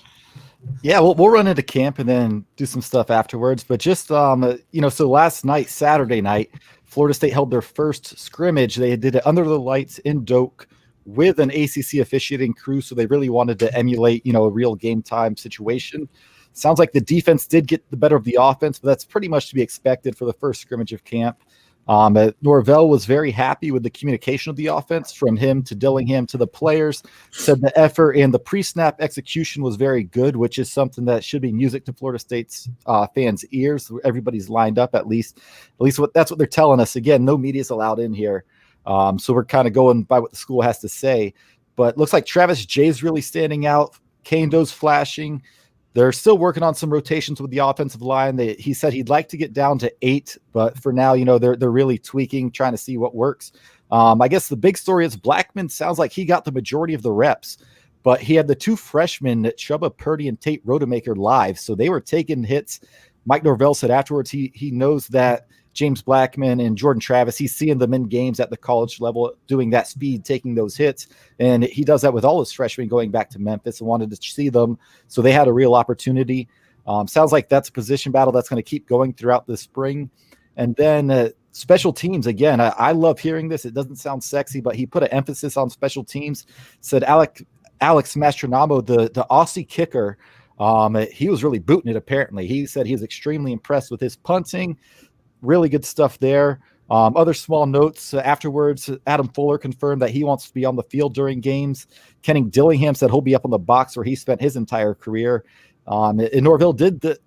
Yeah, we'll run into camp and then do some stuff afterwards. But just so last night, Saturday night, Florida State held their first scrimmage. They did it under the lights in Doak with an ACC officiating crew, so they really wanted to emulate, a real game time situation. Sounds like the defense did get the better of the offense, but that's pretty much to be expected for the first scrimmage of camp. Norvelli was very happy with the communication of the offense from him to Dillingham to the players, said the effort and the pre-snap execution was very good, which is something that should be music to Florida State's fans' ears. Everybody's lined up at least that's what they're telling us. Again, no media's allowed in here. So we're kind of going by what the school has to say, but looks like Travis Jay's really standing out. Kando's flashing. They're still working on some rotations with the offensive line. He said he'd like to get down to 8, but for now, they're really tweaking, trying to see what works. I guess the big story is Blackman sounds like he got the majority of the reps, but he had the 2 freshmen, Chubba Purdy and Tate Rodemaker, live, so they were taking hits. Mike Norvelli said afterwards he knows that James Blackman and Jordan Travis, he's seeing them in games at the college level doing that speed, taking those hits. And he does that with all his freshmen going back to Memphis and wanted to see them. So they had a real opportunity. Sounds like that's a position battle that's going to keep going throughout the spring. And then special teams, again, I love hearing this. It doesn't sound sexy, but he put an emphasis on special teams, said Alex Mastronamo, the Aussie kicker, he was really booting it apparently. He said he was extremely impressed with his punting. Really good stuff there. Other small notes afterwards, Adam Fuller confirmed that he wants to be on the field during games. Kenny Dillingham said he'll be up on the box where he spent his entire career. And Norvelli did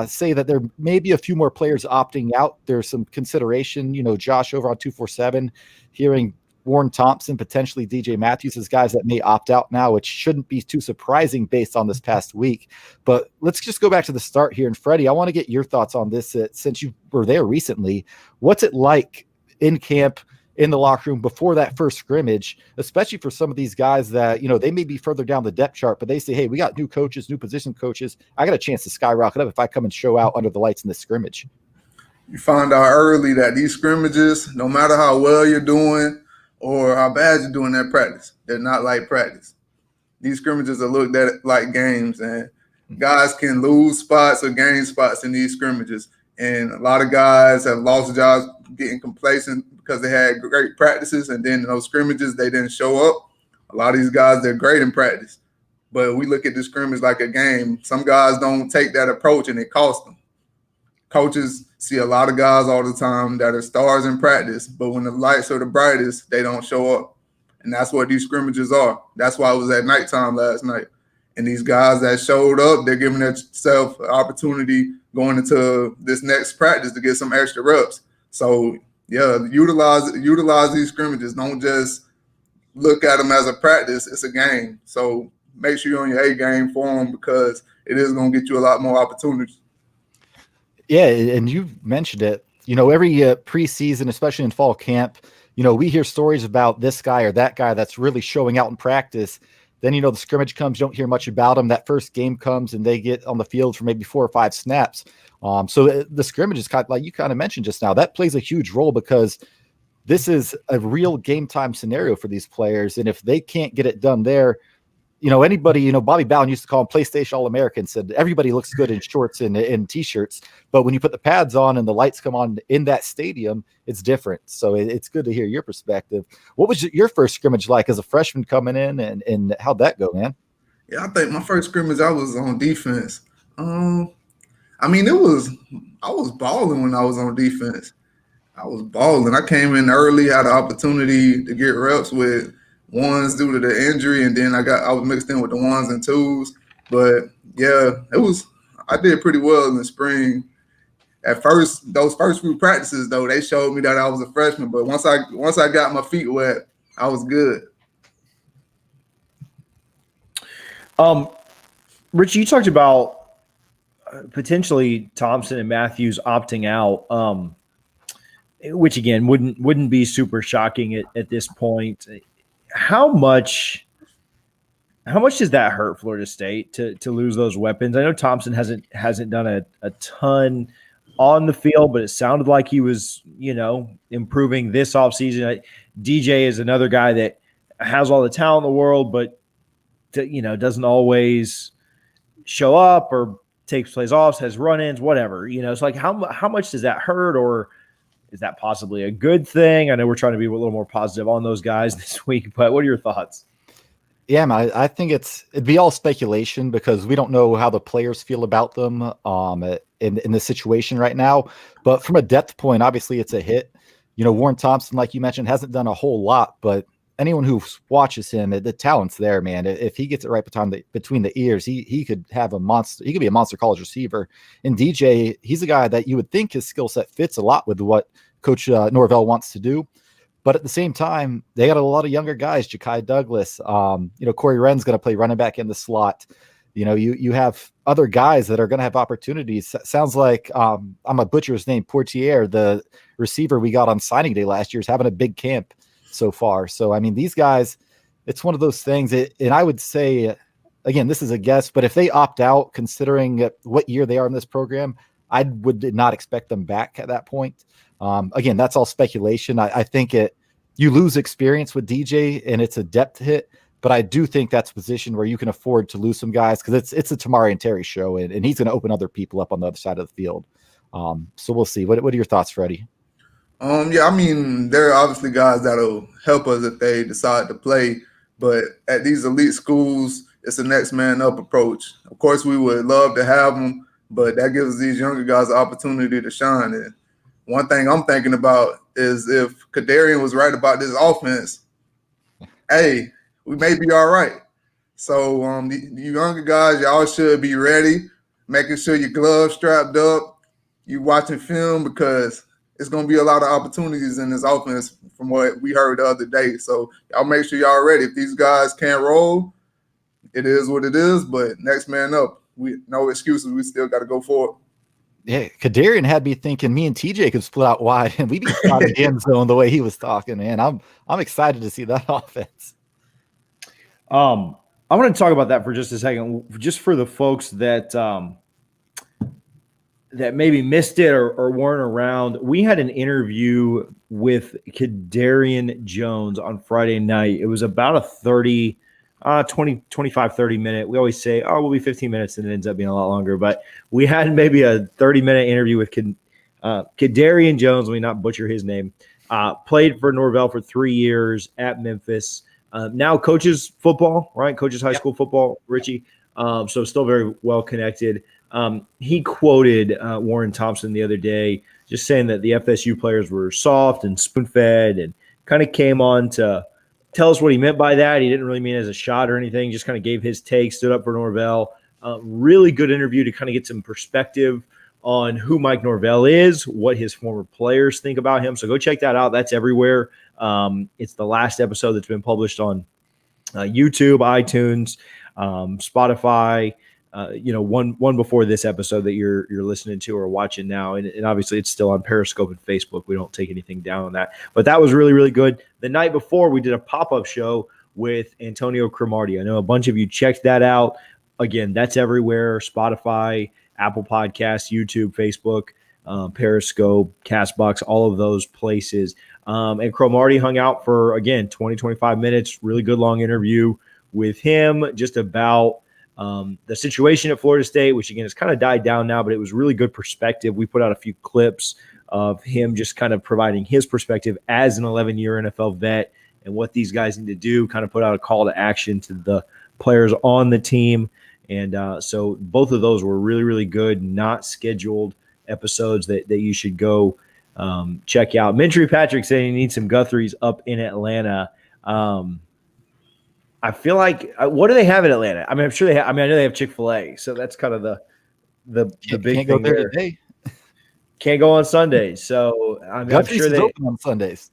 say that there may be a few more players opting out. There's some consideration, Josh over on 247, hearing Warren Thompson, potentially DJ Matthews as guys that may opt out now, which shouldn't be too surprising based on this past week. But let's just go back to the start here. And Freddie, I want to get your thoughts on this since you were there recently. What's it like in camp, in the locker room before that first scrimmage, especially for some of these guys that, they may be further down the depth chart, but they say, hey, we got new coaches, new position coaches. I got a chance to skyrocket up if I come and show out under the lights in this scrimmage. You find out early that these scrimmages, no matter how well you're doing or how bad you're doing at practice, they're not like practice. These scrimmages are looked at like games, and guys can lose spots or gain spots in these scrimmages. And a lot of guys have lost jobs getting complacent because they had great practices, and then in those scrimmages, they didn't show up. A lot of these guys, they're great in practice, but we look at the scrimmage like a game. Some guys don't take that approach, and it costs them. coaches see a lot of guys all the time that are stars in practice, but when the lights are the brightest, they don't show up. And that's what these scrimmages are. That's why it was at nighttime last night. And these guys that showed up, they're giving themselves an opportunity going into this next practice to get some extra reps. So, yeah, utilize these scrimmages. Don't just look at them as a practice. It's a game. So make sure you're on your A game for them because it is going to get you a lot more opportunities. Yeah, and you mentioned it. Every preseason, especially in fall camp, we hear stories about this guy or that guy that's really showing out in practice. Then, the scrimmage comes, you don't hear much about them. That first game comes and they get on the field for maybe 4 or 5 snaps. So the scrimmage is kind of like you kind of mentioned just now. That plays a huge role because this is a real game time scenario for these players. And if they can't get it done there, anybody, Bobby Bowden used to call them PlayStation All-American, said everybody looks good in shorts and T-shirts. But when you put the pads on and the lights come on in that stadium, it's different. So it's good to hear your perspective. What was your first scrimmage like as a freshman coming in, and how'd that go, man? Yeah, I think my first scrimmage, I was on defense. I was balling when I was on defense. I was balling. I came in early, had an opportunity to get reps with ones due to the injury, and then I was mixed in with the ones and twos. But yeah, I did pretty well in the spring. At first, those first few practices though, they showed me that I was a freshman. But once I got my feet wet, I was good. Richie, you talked about potentially Thompson and Matthews opting out, which again wouldn't be super shocking at this point. How much does that hurt Florida State to lose those weapons? I know Thompson hasn't done a ton on the field, but it sounded like he was, improving this offseason. DJ is another guy that has all the talent in the world, but doesn't always show up or takes plays off, has run-ins, whatever. It's like how much does that hurt, or is that possibly a good thing? I know we're trying to be a little more positive on those guys this week, but what are your thoughts? Yeah, man, I think it'd be all speculation because we don't know how the players feel about them in the situation right now. But from a depth point, obviously it's a hit. Warren Thompson, like you mentioned, hasn't done a whole lot, but anyone who watches him, the talent's there, man. If he gets it right between the ears, he could have a monster. He could be a monster college receiver. And DJ, he's a guy that you would think his skill set fits a lot with what Coach Norvelli wants to do. But at the same time, they got a lot of younger guys. Ja'Kai Douglas, Corey Wren's going to play running back in the slot. You have other guys that are going to have opportunities. Sounds like I'm a butcher his name. Portier, the receiver we got on signing day last year, is having a big camp so far. So, these guys, it's one of those things. And I would say, again, this is a guess, but if they opt out, considering what year they are in this program, I would not expect them back at that point. Again, that's all speculation. I think you lose experience with DJ and it's a depth hit, but I do think that's a position where you can afford to lose some guys because it's a Tamari and Terry show, and he's going to open other people up on the other side of the field. So we'll see. What are your thoughts, Freddie? There are obviously guys that'll help us if they decide to play, but at these elite schools, it's a next man up approach. Of course, we would love to have them, but that gives these younger guys the opportunity to shine. And one thing I'm thinking about is if Kadarian was right about this offense, hey, we may be all right. So the younger guys, y'all should be ready, making sure your gloves strapped up, you watching film because it's going to be a lot of opportunities in this offense from what we heard the other day. So y'all make sure y'all ready. If these guys can't roll, it is what it is, but next man up. No excuses. We still got to go for it. Yeah, Kadarian had me thinking me and TJ could split out wide and we'd be out of the end zone the way he was talking, man. I'm excited to see that offense. I want to talk about that for just a second, just for the folks that that maybe missed it or weren't around. We had an interview with Kadarian Jones on Friday night. It was about a 25, 30 minute. We always say, we'll be 15 minutes, and it ends up being a lot longer. But we had maybe a 30-minute interview with Kadarian Jones. Let me not butcher his name. Played for Norvelli for 3 years at Memphis. Now coaches football, right? Coaches high school football, Richie. So still very well connected. He quoted Warren Thompson the other day, just saying that the FSU players were soft and spoon-fed, and kind of came on to tell us what he meant by that. He didn't really mean it as a shot or anything, just kind of gave his take, stood up for Norvell. Really good interview to kind of get some perspective on who Mike Norvell is, what his former players think about him. So go check that out. That's everywhere. It's the last episode that's been published on YouTube, iTunes, Spotify, one before this episode that you're listening to or watching now. And obviously it's still on Periscope and Facebook. We don't take anything down on that, but that was really, really good. The night before we did a pop-up show with Antonio Cromartie. I know a bunch of you checked that out. Again, that's everywhere: Spotify, Apple Podcasts, YouTube, Facebook, Periscope, Castbox, all of those places. And Cromartie hung out for, again, 20, 25 minutes, really good long interview with him just about the situation at Florida State, which, again, has kind of died down now, but it was really good perspective. We put out a few clips of him just kind of providing his perspective as an 11-year NFL vet and what these guys need to do, kind of put out a call to action to the players on the team. And so both of those were really, really good, not scheduled episodes that you should go check out. Mintry Patrick saying he needs some Guthries up in Atlanta. I feel like what do they have in Atlanta? I mean, I'm sure they have. I mean, I know they have Chick-fil-A, so that's kind of the big thing there. Today. Can't go on Sundays, so I'm sure they open on Sundays.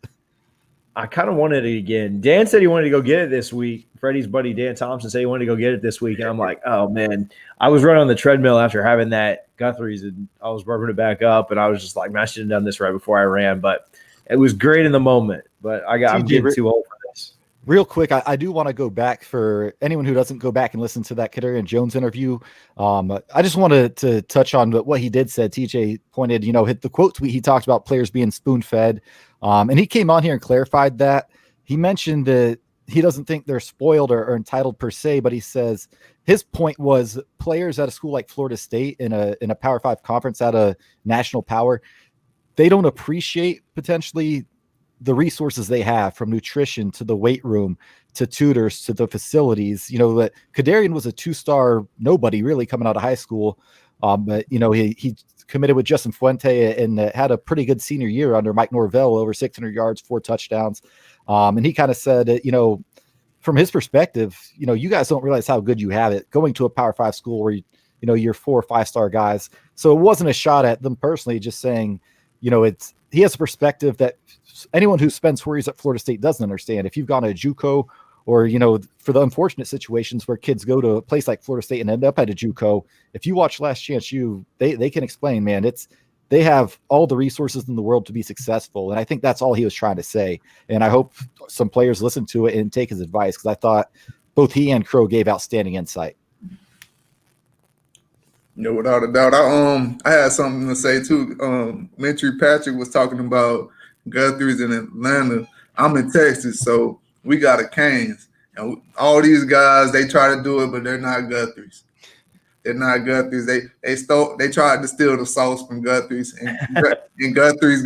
I kind of wanted it again. Dan said he wanted to go get it this week. Freddie's buddy Dan Thompson said he wanted to go get it this week, and I'm like, oh man, I was running on the treadmill after having that Guthrie's, and I was burping it back up, and I was just like, man, I should have done this right before I ran, but it was great in the moment. But I'm getting too old for this. Real quick, I do want to go back for anyone who doesn't go back and listen to that Kadarian Jones interview. I just wanted to touch on what he did said. TJ pointed, hit the quote tweet. He talked about players being spoon-fed. And he came on here and clarified that. He mentioned that he doesn't think they're spoiled or entitled per se, but he says his point was players at a school like Florida State in a Power 5 conference at a national power, they don't appreciate potentially the resources they have, from nutrition to the weight room to tutors to the facilities. That Kadarian was a 2-star nobody really coming out of high school. But he committed with Justin Fuente and had a pretty good senior year under Mike Norvell, over 600 yards, 4 touchdowns. And he kind of said, from his perspective, you guys don't realize how good you have it going to a Power 5 school where you're 4 or 5-star guys. So it wasn't a shot at them personally, just saying, he has a perspective that anyone who spends 4 years at Florida State doesn't understand. If you've gone to a JUCO, or, for the unfortunate situations where kids go to a place like Florida State and end up at a JUCO, if you watch Last Chance U, they can explain, man, they have all the resources in the world to be successful. And I think that's all he was trying to say. And I hope some players listen to it and take his advice, because I thought both he and Crow gave outstanding insight. No, without a doubt. I had something to say too. Mintry Patrick was talking about Guthrie's in Atlanta. I'm in Texas, so we got a Canes. And all these guys, they try to do it, but they're not Guthrie's. They're not Guthrie's. They tried to steal the sauce from Guthrie's, and Guthrie's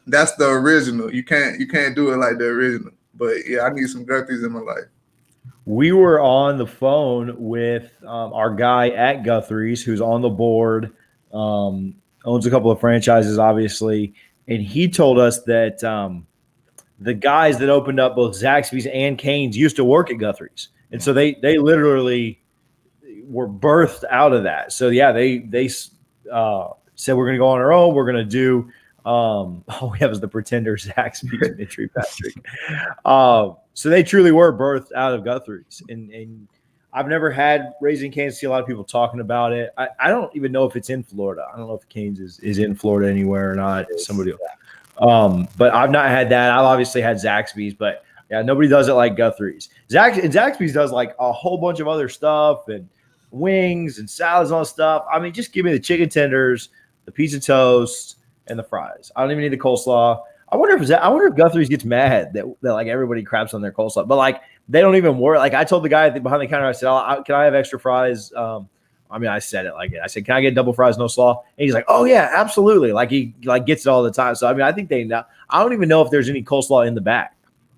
that's the original. You can't do it like the original. But yeah, I need some Guthrie's in my life. We were on the phone with our guy at Guthrie's, who's on the board, owns a couple of franchises, obviously, and he told us that the guys that opened up both Zaxby's and Cane's used to work at Guthrie's, and so they literally were birthed out of that. So yeah, they said we're going to go on our own. We're going to do all we have is the pretender Zaxby's and Mintry Patrick. So they truly were birthed out of Guthrie's, and I've never had Raising Cane's. See a lot of people talking about it. I don't even know if it's in Florida. I don't know if Cane's is in Florida anywhere or not. Somebody else. But I've not had that. I've obviously had Zaxby's, but yeah, nobody does it like Guthrie's. Zaxby's does like a whole bunch of other stuff and wings and salads and all stuff. I mean, just give me the chicken tenders, the pizza toast, and the fries. I don't even need the coleslaw. I wonder if Guthrie's gets mad that like everybody craps on their coleslaw, but like they don't even work. Like I told the guy behind the counter, I said, "Can I have extra fries?" I said it like it. I said, "Can I get double fries, no slaw?" And he's like, "Oh yeah, absolutely." Like he gets it all the time. So I mean, I think they know. I don't even know if there's any coleslaw in the back.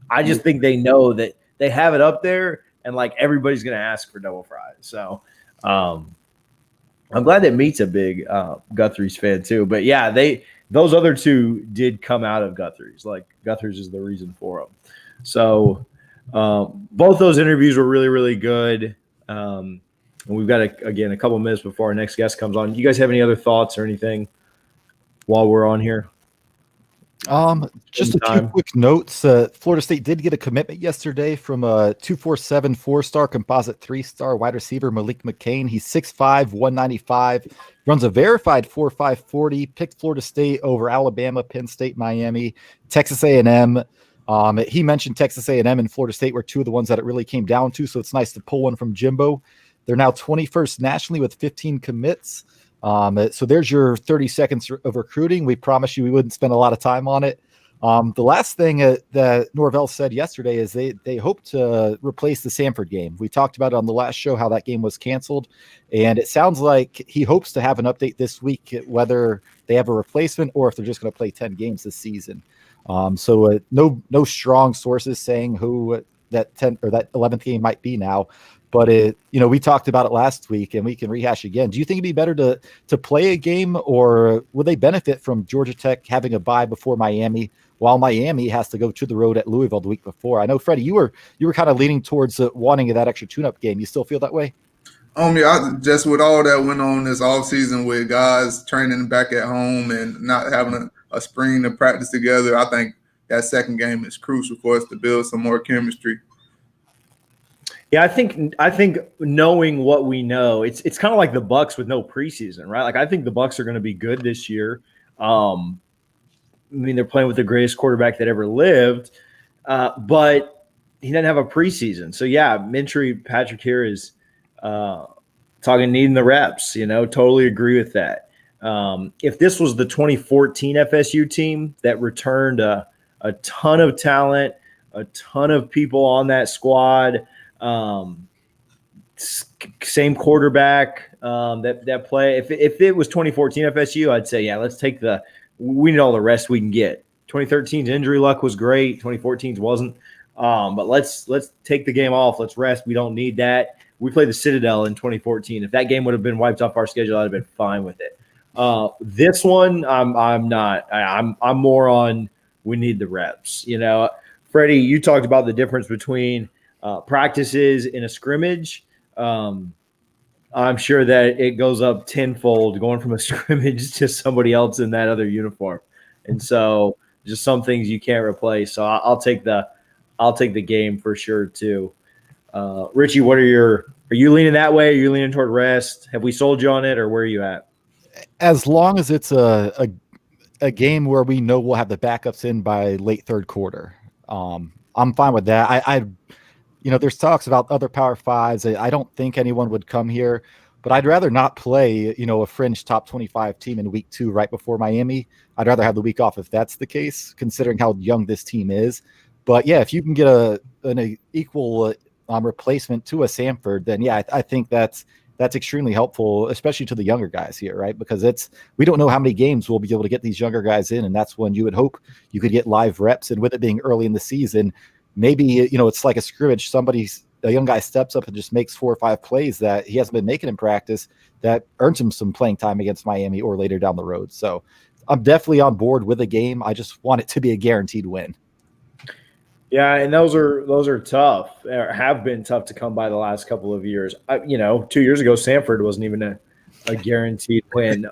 I just think they know that they have it up there, and like everybody's gonna ask for double fries. So I'm glad that Meat's a big Guthrie's fan too. But yeah, those other two did come out of Guthrie's. Like Guthrie's is the reason for them. So both those interviews were really, really good. And we've got a couple minutes before our next guest comes on. You guys have any other thoughts or anything while we're on here? Just a few quick notes. Florida State did get a commitment yesterday from a 247 4-star composite 3-star wide receiver, Malik McCain. He's 6'5", 195, runs a verified 4.5 40, picked Florida State over Alabama, Penn State, Miami, Texas A&M. He mentioned Texas A&M and Florida State were two of the ones that it really came down to, so it's nice to pull one from Jimbo. They're now 21st nationally with 15 commits. So there's your 30 seconds of recruiting. We promised you we wouldn't spend a lot of time on it. The last thing that Norvell said yesterday is they hope to replace the Samford game. We talked about it on the last show, how that game was canceled. And it sounds like he hopes to have an update this week, whether they have a replacement or if they're just going to play 10 games this season. So no strong sources saying who that 10 or that 11th game might be now. But we talked about it last week, and we can rehash again. Do you think it'd be better to play a game, or would they benefit from Georgia Tech having a bye before Miami, while Miami has to go to the road at Louisville the week before? I know, Freddie, you were kind of leaning towards wanting that extra tune-up game. You still feel that way? Yeah, just with all that went on this offseason with guys training back at home and not having a spring to practice together, I think that second game is crucial for us to build some more chemistry. Yeah, I think knowing what we know, it's kind of like the Bucks with no preseason, right? Like I think the Bucks are going to be good this year. I mean, they're playing with the greatest quarterback that ever lived, but he doesn't have a preseason. So yeah, Mintry Patrick here is talking needing the reps. Totally agree with that. If this was the 2014 FSU team that returned a ton of talent, a ton of people on that squad. Same quarterback that play. If it was 2014 FSU, I'd say let's take we need all the rest we can get. 2013's injury luck was great. 2014's wasn't. But let's take the game off. Let's rest. We don't need that. We played the Citadel in 2014. If that game would have been wiped off our schedule, I'd have been fine with it. This one, I'm not. I'm more on we need the reps. Freddie, you talked about the difference between practices in a scrimmage. I'm sure that it goes up tenfold going from a scrimmage to somebody else in that other uniform. And so just some things you can't replace. So I'll take the game for sure too. Richie, are you leaning that way? Are you leaning toward rest? Have we sold you on it, or where are you at? As long as it's a game where we know we'll have the backups in by late third quarter, I'm fine with that. There's talks about other Power Fives. I don't think anyone would come here, but I'd rather not play, a fringe top 25 team in week 2 right before Miami. I'd rather have the week off if that's the case, considering how young this team is. But yeah, if you can get an equal replacement to a Samford, then yeah, I think that's extremely helpful, especially to the younger guys here, right? Because we don't know how many games we'll be able to get these younger guys in, and that's when you would hope you could get live reps. And with it being early in the season, maybe, it's like a scrimmage. A young guy steps up and just makes 4 or 5 plays that he hasn't been making in practice that earns him some playing time against Miami or later down the road. So I'm definitely on board with the game. I just want it to be a guaranteed win. Yeah, and those are tough, or have been tough to come by the last couple of years. 2 years ago, Samford wasn't even a guaranteed win.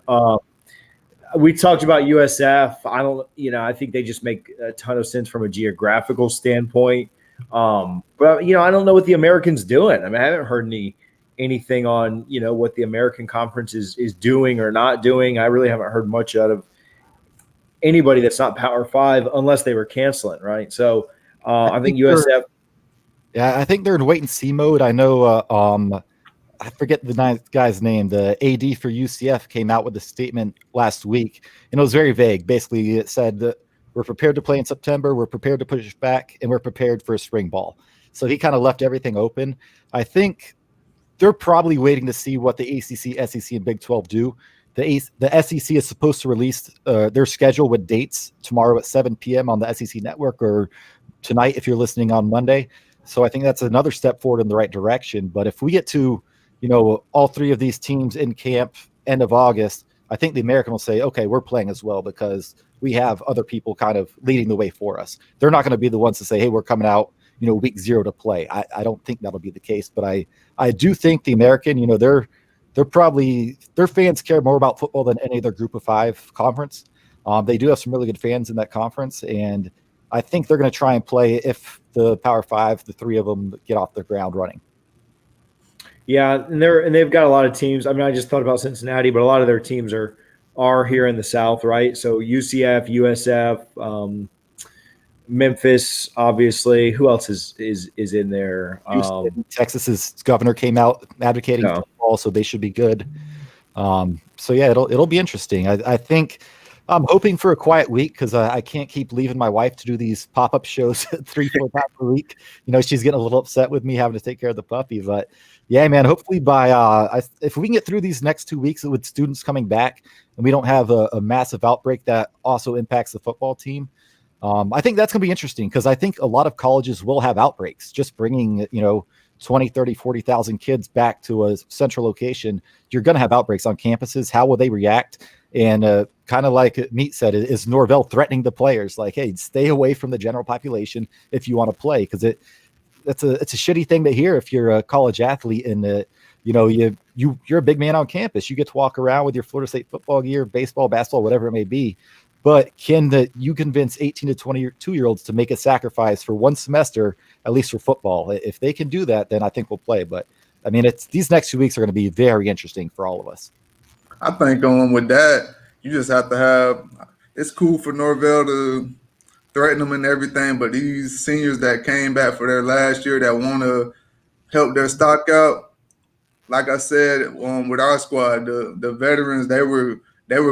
We talked about USF. I think they just make a ton of sense from a geographical standpoint. But I don't know what the American's doing. I mean, I haven't heard anything on, what the American Conference is doing or not doing. I really haven't heard much out of anybody that's not Power 5 unless they were canceling, right? So I think USF. Yeah, I think they're in wait and see mode. I know I forget the guy's name. The AD for UCF came out with a statement last week, and it was very vague. Basically, it said that we're prepared to play in September, we're prepared to push back, and we're prepared for a spring ball. So he kind of left everything open. I think they're probably waiting to see what the ACC, SEC, and Big 12 do. The SEC is supposed to release their schedule with dates tomorrow at 7 p.m. on the SEC network, or tonight if you're listening on Monday. So I think that's another step forward in the right direction. But if we get to all three of these teams in camp end of August, I think the American will say, okay, we're playing as well because we have other people kind of leading the way for us. They're not going to be the ones to say, hey, we're coming out, week 0 to play. I don't think that'll be the case, but I do think the American, they're probably, their fans care more about football than any other Group of 5 conference. They do have some really good fans in that conference, and I think they're going to try and play if the Power 5, the 3 of them get off the ground running. Yeah, and they've got a lot of teams. I mean, I just thought about Cincinnati, but a lot of their teams are here in the South, right? So UCF, USF, Memphis, obviously. Who else is in there? Texas's governor came out advocating for football, so they should be good. So yeah, it'll be interesting. I think I'm hoping for a quiet week because I can't keep leaving my wife to do these pop-up shows 3-4 times a week. She's getting a little upset with me having to take care of the puppy. But yeah, man, hopefully if we can get through these next 2 weeks with students coming back and we don't have a massive outbreak that also impacts the football team, I think that's going to be interesting because I think a lot of colleges will have outbreaks. Just bringing, 20, 30, 40,000 kids back to a central location, you're going to have outbreaks on campuses. How will they react? And kind of like Meat said, is Norvell threatening the players? Like, hey, stay away from the general population if you want to play, because it's a shitty thing to hear if you're a college athlete and you're a big man on campus. You get to walk around with your Florida State football gear, baseball, basketball, whatever it may be. But can you convince 18 to 22-year-olds to make a sacrifice for one semester, at least for football? If they can do that, then I think we'll play. But I mean, these next 2 weeks are going to be very interesting for all of us. I think with that, you just have to have. It's cool for Norvell to threaten them and everything, but these seniors that came back for their last year that want to help their stock out, like I said, with our squad, the veterans, they were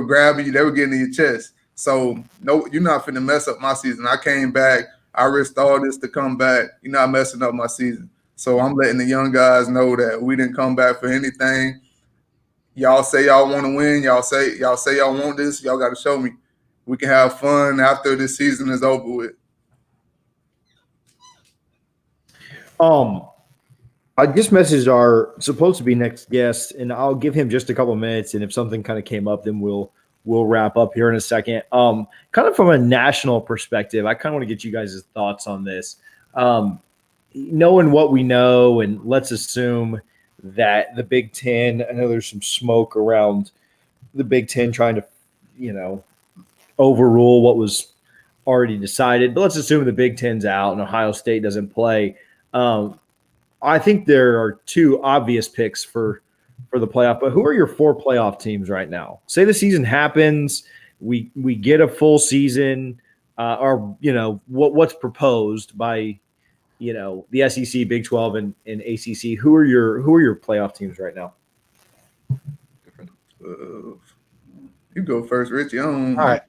grabbing you, they were getting in your chest. So no, you're not finna mess up my season. I came back, I risked all this to come back. You're not messing up my season. So I'm letting the young guys know that we didn't come back for anything. Y'all say y'all want to win. Y'all say y'all want this. Y'all got to show me. We can have fun after this season is over with. I just messaged our supposed to be next guest, and I'll give him just a couple minutes. And if something kind of came up, then we'll wrap up here in a second. Kind of from a national perspective, I kind of want to get you guys' thoughts on this. Knowing what we know, and let's assume that the Big Ten, I know there's some smoke around the Big Ten trying to, overrule what was already decided. But let's assume the Big Ten's out and Ohio State doesn't play. I think there are 2 obvious picks for the playoff. But who are your 4 playoff teams right now? Say the season happens, we get a full season, or what's proposed by the SEC, Big 12, and ACC. Who are your playoff teams right now? You go first, Richie. All right.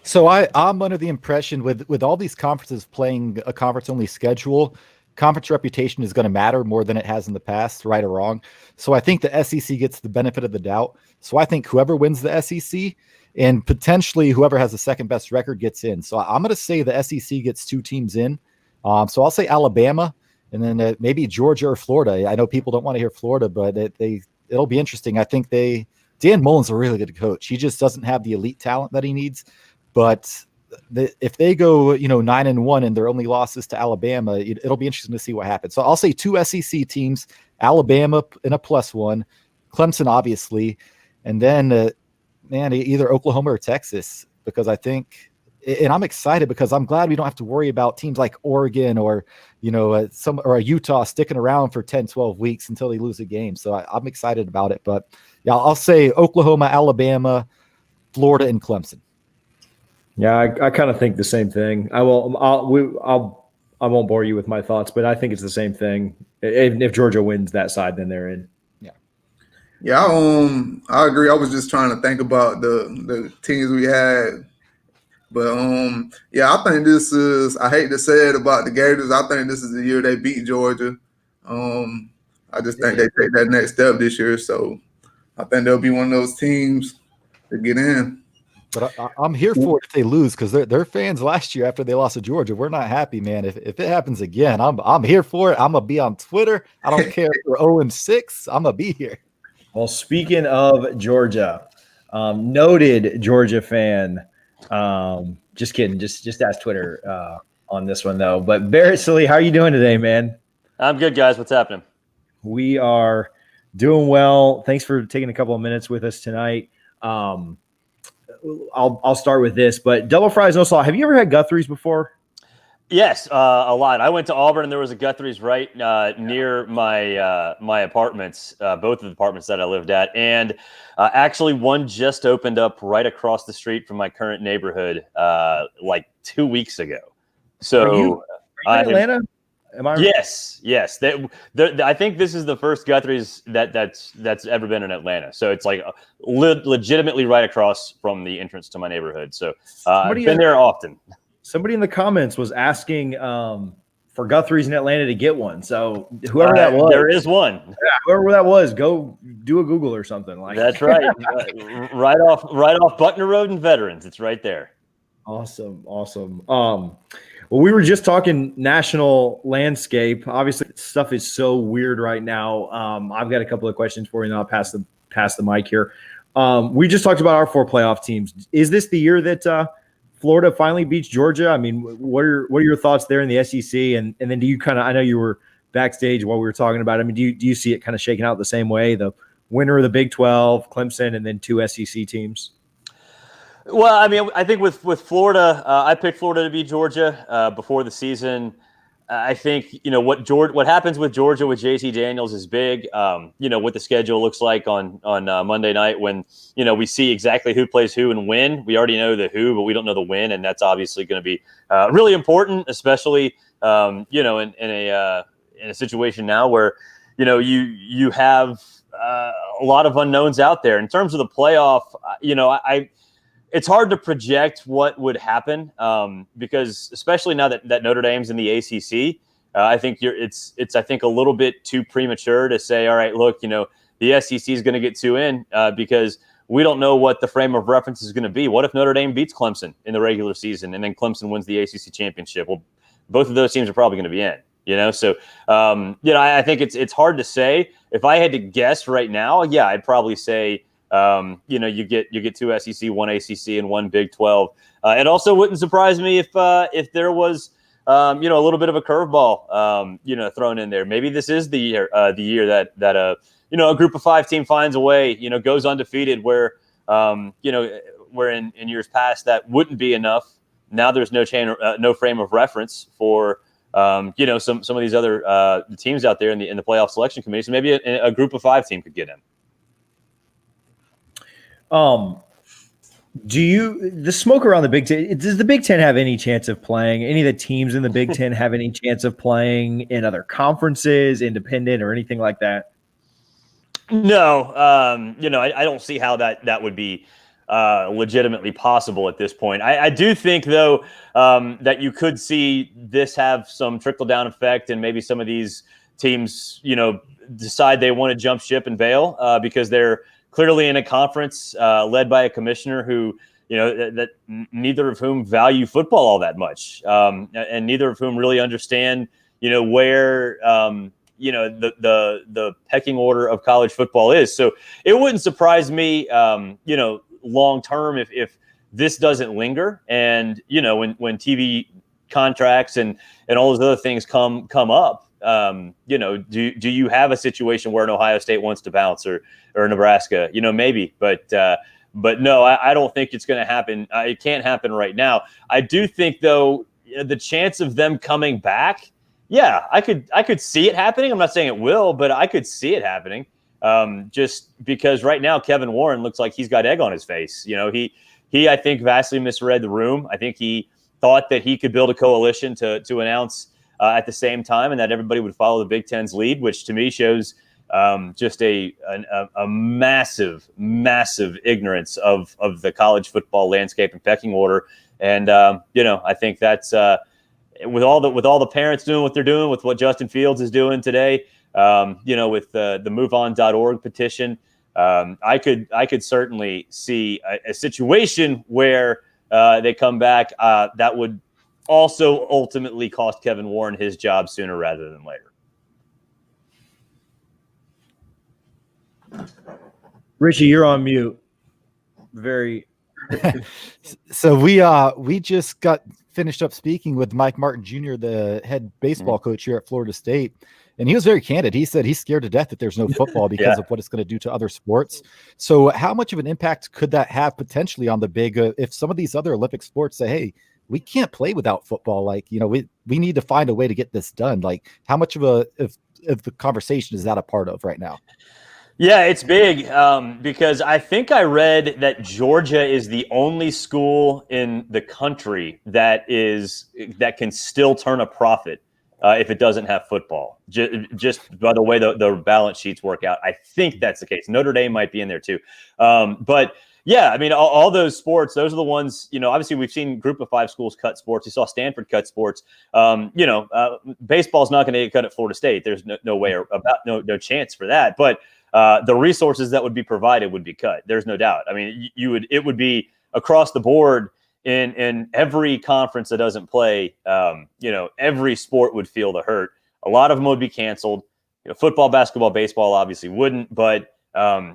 So I'm under the impression with all these conferences playing a conference-only schedule, conference reputation is going to matter more than it has in the past, right or wrong. So I think the SEC gets the benefit of the doubt. So I think whoever wins the SEC and potentially whoever has the second best record gets in. So I'm going to say the SEC gets 2 teams in. So I'll say Alabama, and then maybe Georgia or Florida. I know people don't want to hear Florida, but it'll be interesting. I think Dan Mullen's a really good coach. He just doesn't have the elite talent that he needs. But if they go 9-1 and their only losses to Alabama, it'll be interesting to see what happens. So I'll say 2 SEC teams, Alabama in a +1, Clemson obviously, and then either Oklahoma or Texas, because I think. And I'm excited because I'm glad we don't have to worry about teams like Oregon or, or a Utah sticking around for 10, 12 weeks until they lose a game. So I'm excited about it. But yeah, I'll say Oklahoma, Alabama, Florida, and Clemson. Yeah, I kind of think the same thing. I won't bore you with my thoughts, but I think it's the same thing. If Georgia wins that side, then they're in. Yeah, I agree. I was just trying to think about the teams we had. But, I think this is – I hate to say it about the Gators. I think this is the year they beat Georgia. I just think they take that next step this year. So, I think they'll be one of those teams to get in. But I'm here for it if they lose, because they're fans last year after they lost to Georgia. We're not happy, man. If it happens again, I'm here for it. I'm gonna be on Twitter. I don't care if we're 0-6. I'm gonna be here. Well, speaking of Georgia, noted Georgia fan. Just kidding. Just ask Twitter on this one though. But Barrett Silly, how are you doing today, man? I'm good, guys. What's happening? We are doing well. Thanks for taking a couple of minutes with us tonight. I'll start with this, but double fries, no slaw. Have you ever had Guthrie's before? Yes, a lot. I went to Auburn, and there was a Guthrie's right near my apartments, both of the apartments that I lived at, and actually one just opened up right across the street from my current neighborhood, like 2 weeks ago. So, are you in Atlanta? Am I? Yes. I think this is the first Guthrie's that's ever been in Atlanta. So it's like legitimately right across from the entrance to my neighborhood. So I've been there often. Somebody in the comments was asking for Guthrie's in Atlanta to get one. So whoever that was, there is one. Yeah, whoever that was, go do a Google or something like. That's right. right off Buckner Road and Veterans. It's right there. Awesome. Well, we were just talking national landscape. Obviously, stuff is so weird right now. I've got a couple of questions for you, and I'll pass the mic here. We just talked about our 4 playoff teams. Is this the year that Florida finally beats Georgia? I mean, what are your thoughts there in the SEC? And then do you kind of? I know you were backstage while we were talking about it. I mean, do you see it kind of shaking out the same way? The winner of the Big 12, Clemson, and then 2 SEC teams. Well, I mean, I think with Florida, I picked Florida to beat Georgia before the season. I think what happens with Georgia with JT Daniels is big. What the schedule looks like on Monday night when we see exactly who plays who and when. We already know the who, but we don't know the when, and that's obviously going to be really important, especially in a situation now where you have a lot of unknowns out there in terms of the playoff. It's hard to project what would happen because, especially now that Notre Dame's in the ACC, I think it's I think a little bit too premature to say, all right, look, the SEC is going to get 2 in because we don't know what the frame of reference is going to be. What if Notre Dame beats Clemson in the regular season and then Clemson wins the ACC championship? Well, both of those teams are probably going to be in. So I think it's hard to say. If I had to guess right now, yeah, I'd probably say. You get 2 SEC, 1 ACC, and 1 Big 12. It also wouldn't surprise me if there was a little bit of a curveball thrown in there. Maybe this is the year that a group of 5 team finds a way, goes undefeated where where in years past that wouldn't be enough. Now there's no frame of reference for some of these other teams out there in the playoff selection committee. So maybe a group of 5 team could get in. The smoke around the Big Ten, does the Big Ten have any chance of playing? Any of the teams in the Big Ten have any chance of playing in other conferences, independent or anything like that? No, I don't see how that would be legitimately possible at this point. I do think, though, that you could see this have some trickle-down effect and maybe some of these teams, decide they want to jump ship and bail because they're clearly in a conference led by a commissioner who, that neither of whom value football all that much, and neither of whom really understand, where, the pecking order of college football is. So it wouldn't surprise me, long term if this doesn't linger, and when TV contracts and all those other things come up. Do you have a situation where an Ohio State wants to bounce or Nebraska? Maybe, but no, I don't think it's going to happen. It can't happen right now. I do think, though, the chance of them coming back, yeah, I could see it happening. I'm not saying it will, but I could see it happening. Just because right now Kevin Warren looks like he's got egg on his face. He I think vastly misread the room. I think he thought that he could build a coalition to announce. At the same time, and that everybody would follow the Big Ten's lead, which to me shows just a massive ignorance of the college football landscape and pecking order. And I think that's with all the parents doing what they're doing, with what Justin Fields is doing today, with the MoveOn.org petition, I could certainly see a situation where they come back that would also ultimately cost Kevin Warren his job sooner rather than later. Richie, you're on mute. Very. So we just got finished up speaking with Mike Martin Jr., the head baseball coach here at Florida State, and he was very candid. He said he's scared to death that there's no football because of what it's going to do to other sports. So how much of an impact could that have potentially on the big if some of these other Olympic sports say, hey, we can't play without football, like, you know, we need to find a way to get this done? Like, how much of a if the conversation is that a part of right now? Yeah, it's big because I think I read that Georgia is the only school in the country that can still turn a profit if it doesn't have football. Just by the way the balance sheets work out, I think that's the case. Notre Dame might be in there too. But yeah, I mean, all those sports, those are the ones, you know, obviously we've seen Group of 5 schools cut sports. You saw Stanford cut sports. Baseball's not going to get cut at Florida State. There's no way about no chance for that. But the resources that would be provided would be cut. There's no doubt. I mean, it would be across the board in every conference that doesn't play. Every sport would feel the hurt. A lot of them would be canceled. You know, football, basketball, baseball obviously wouldn't. But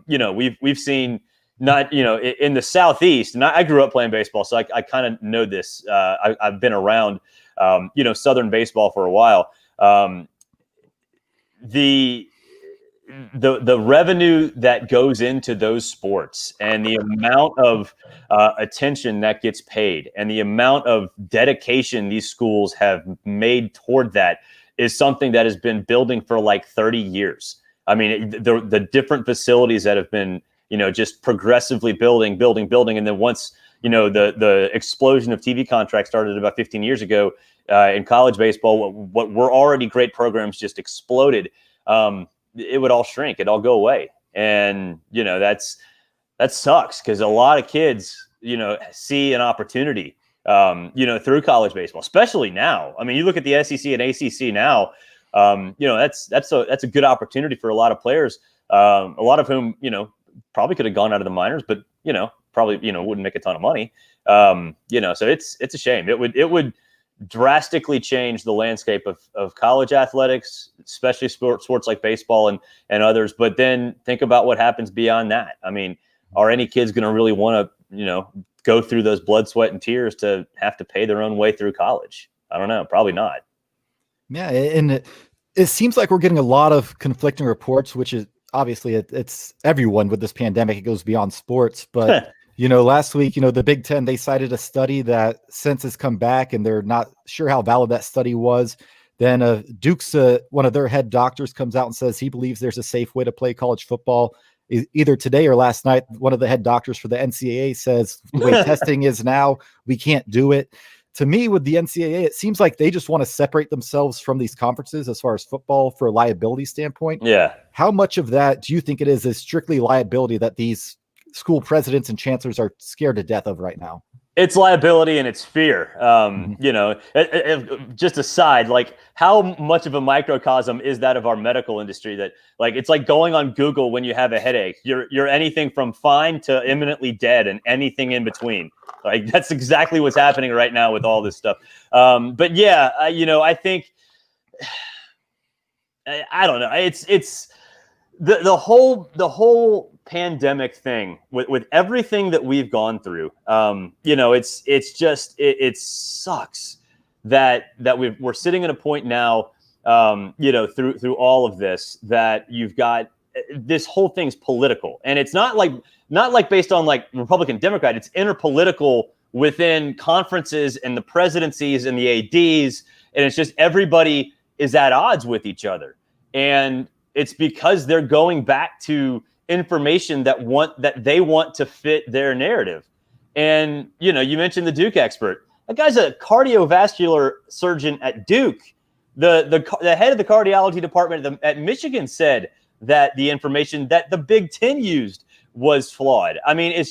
we've seen not in the Southeast, and I grew up playing baseball, so I kind of know this. I've been around Southern baseball for a while. The revenue that goes into those sports and the amount of attention that gets paid and the amount of dedication these schools have made toward that is something that has been building for like 30 years. I mean, the different facilities that have been, just progressively building. And then once, the explosion of TV contracts started about 15 years ago in college baseball, what were already great programs just exploded. It would all shrink. It'd all go away. And, that sucks because a lot of kids, see an opportunity, through college baseball, especially now. I mean, you look at the SEC and ACC now, that's a good opportunity for a lot of players, a lot of whom, probably could have gone out of the minors, but, probably, wouldn't make a ton of money. So it's a shame. It would drastically change the landscape of college athletics, especially sports like baseball and others. But then think about what happens beyond that. I mean, are any kids going to really want to, go through those blood, sweat, and tears to have to pay their own way through college? I don't know. Probably not. Yeah. And it seems like we're getting a lot of conflicting reports, which is obviously it's everyone with this pandemic. It goes beyond sports, but last week, the Big Ten, they cited a study that since it's come back and they're not sure how valid that study was. Then Duke's one of their head doctors comes out and says he believes there's a safe way to play college football. Either today or last night, one of the head doctors for the NCAA says the way testing is now, we can't do it. To me, with the NCAA, it seems like they just want to separate themselves from these conferences as far as football for a liability standpoint. Yeah. How much of that do you think it is strictly liability that these school presidents and chancellors are scared to death of right now? It's liability and it's fear. Just aside, like how much of a microcosm is that of our medical industry that like, it's like going on Google when you have a headache, you're anything from fine to imminently dead and anything in between. Like that's exactly what's happening right now with all this stuff. But yeah, I think, I don't know. It's the whole pandemic thing with everything that we've gone through. It sucks that we're sitting at a point now, through all of this, that you've got this whole thing's political, and it's not like based on like Republican, Democrat. It's interpolitical within conferences and the presidencies and the ADs, and it's just everybody is at odds with each other, and it's because they're going back to information that they want to fit their narrative. And, you mentioned the Duke expert. That guy's a cardiovascular surgeon at Duke. The head of the cardiology department at Michigan said that the information that the Big Ten used was flawed. I mean,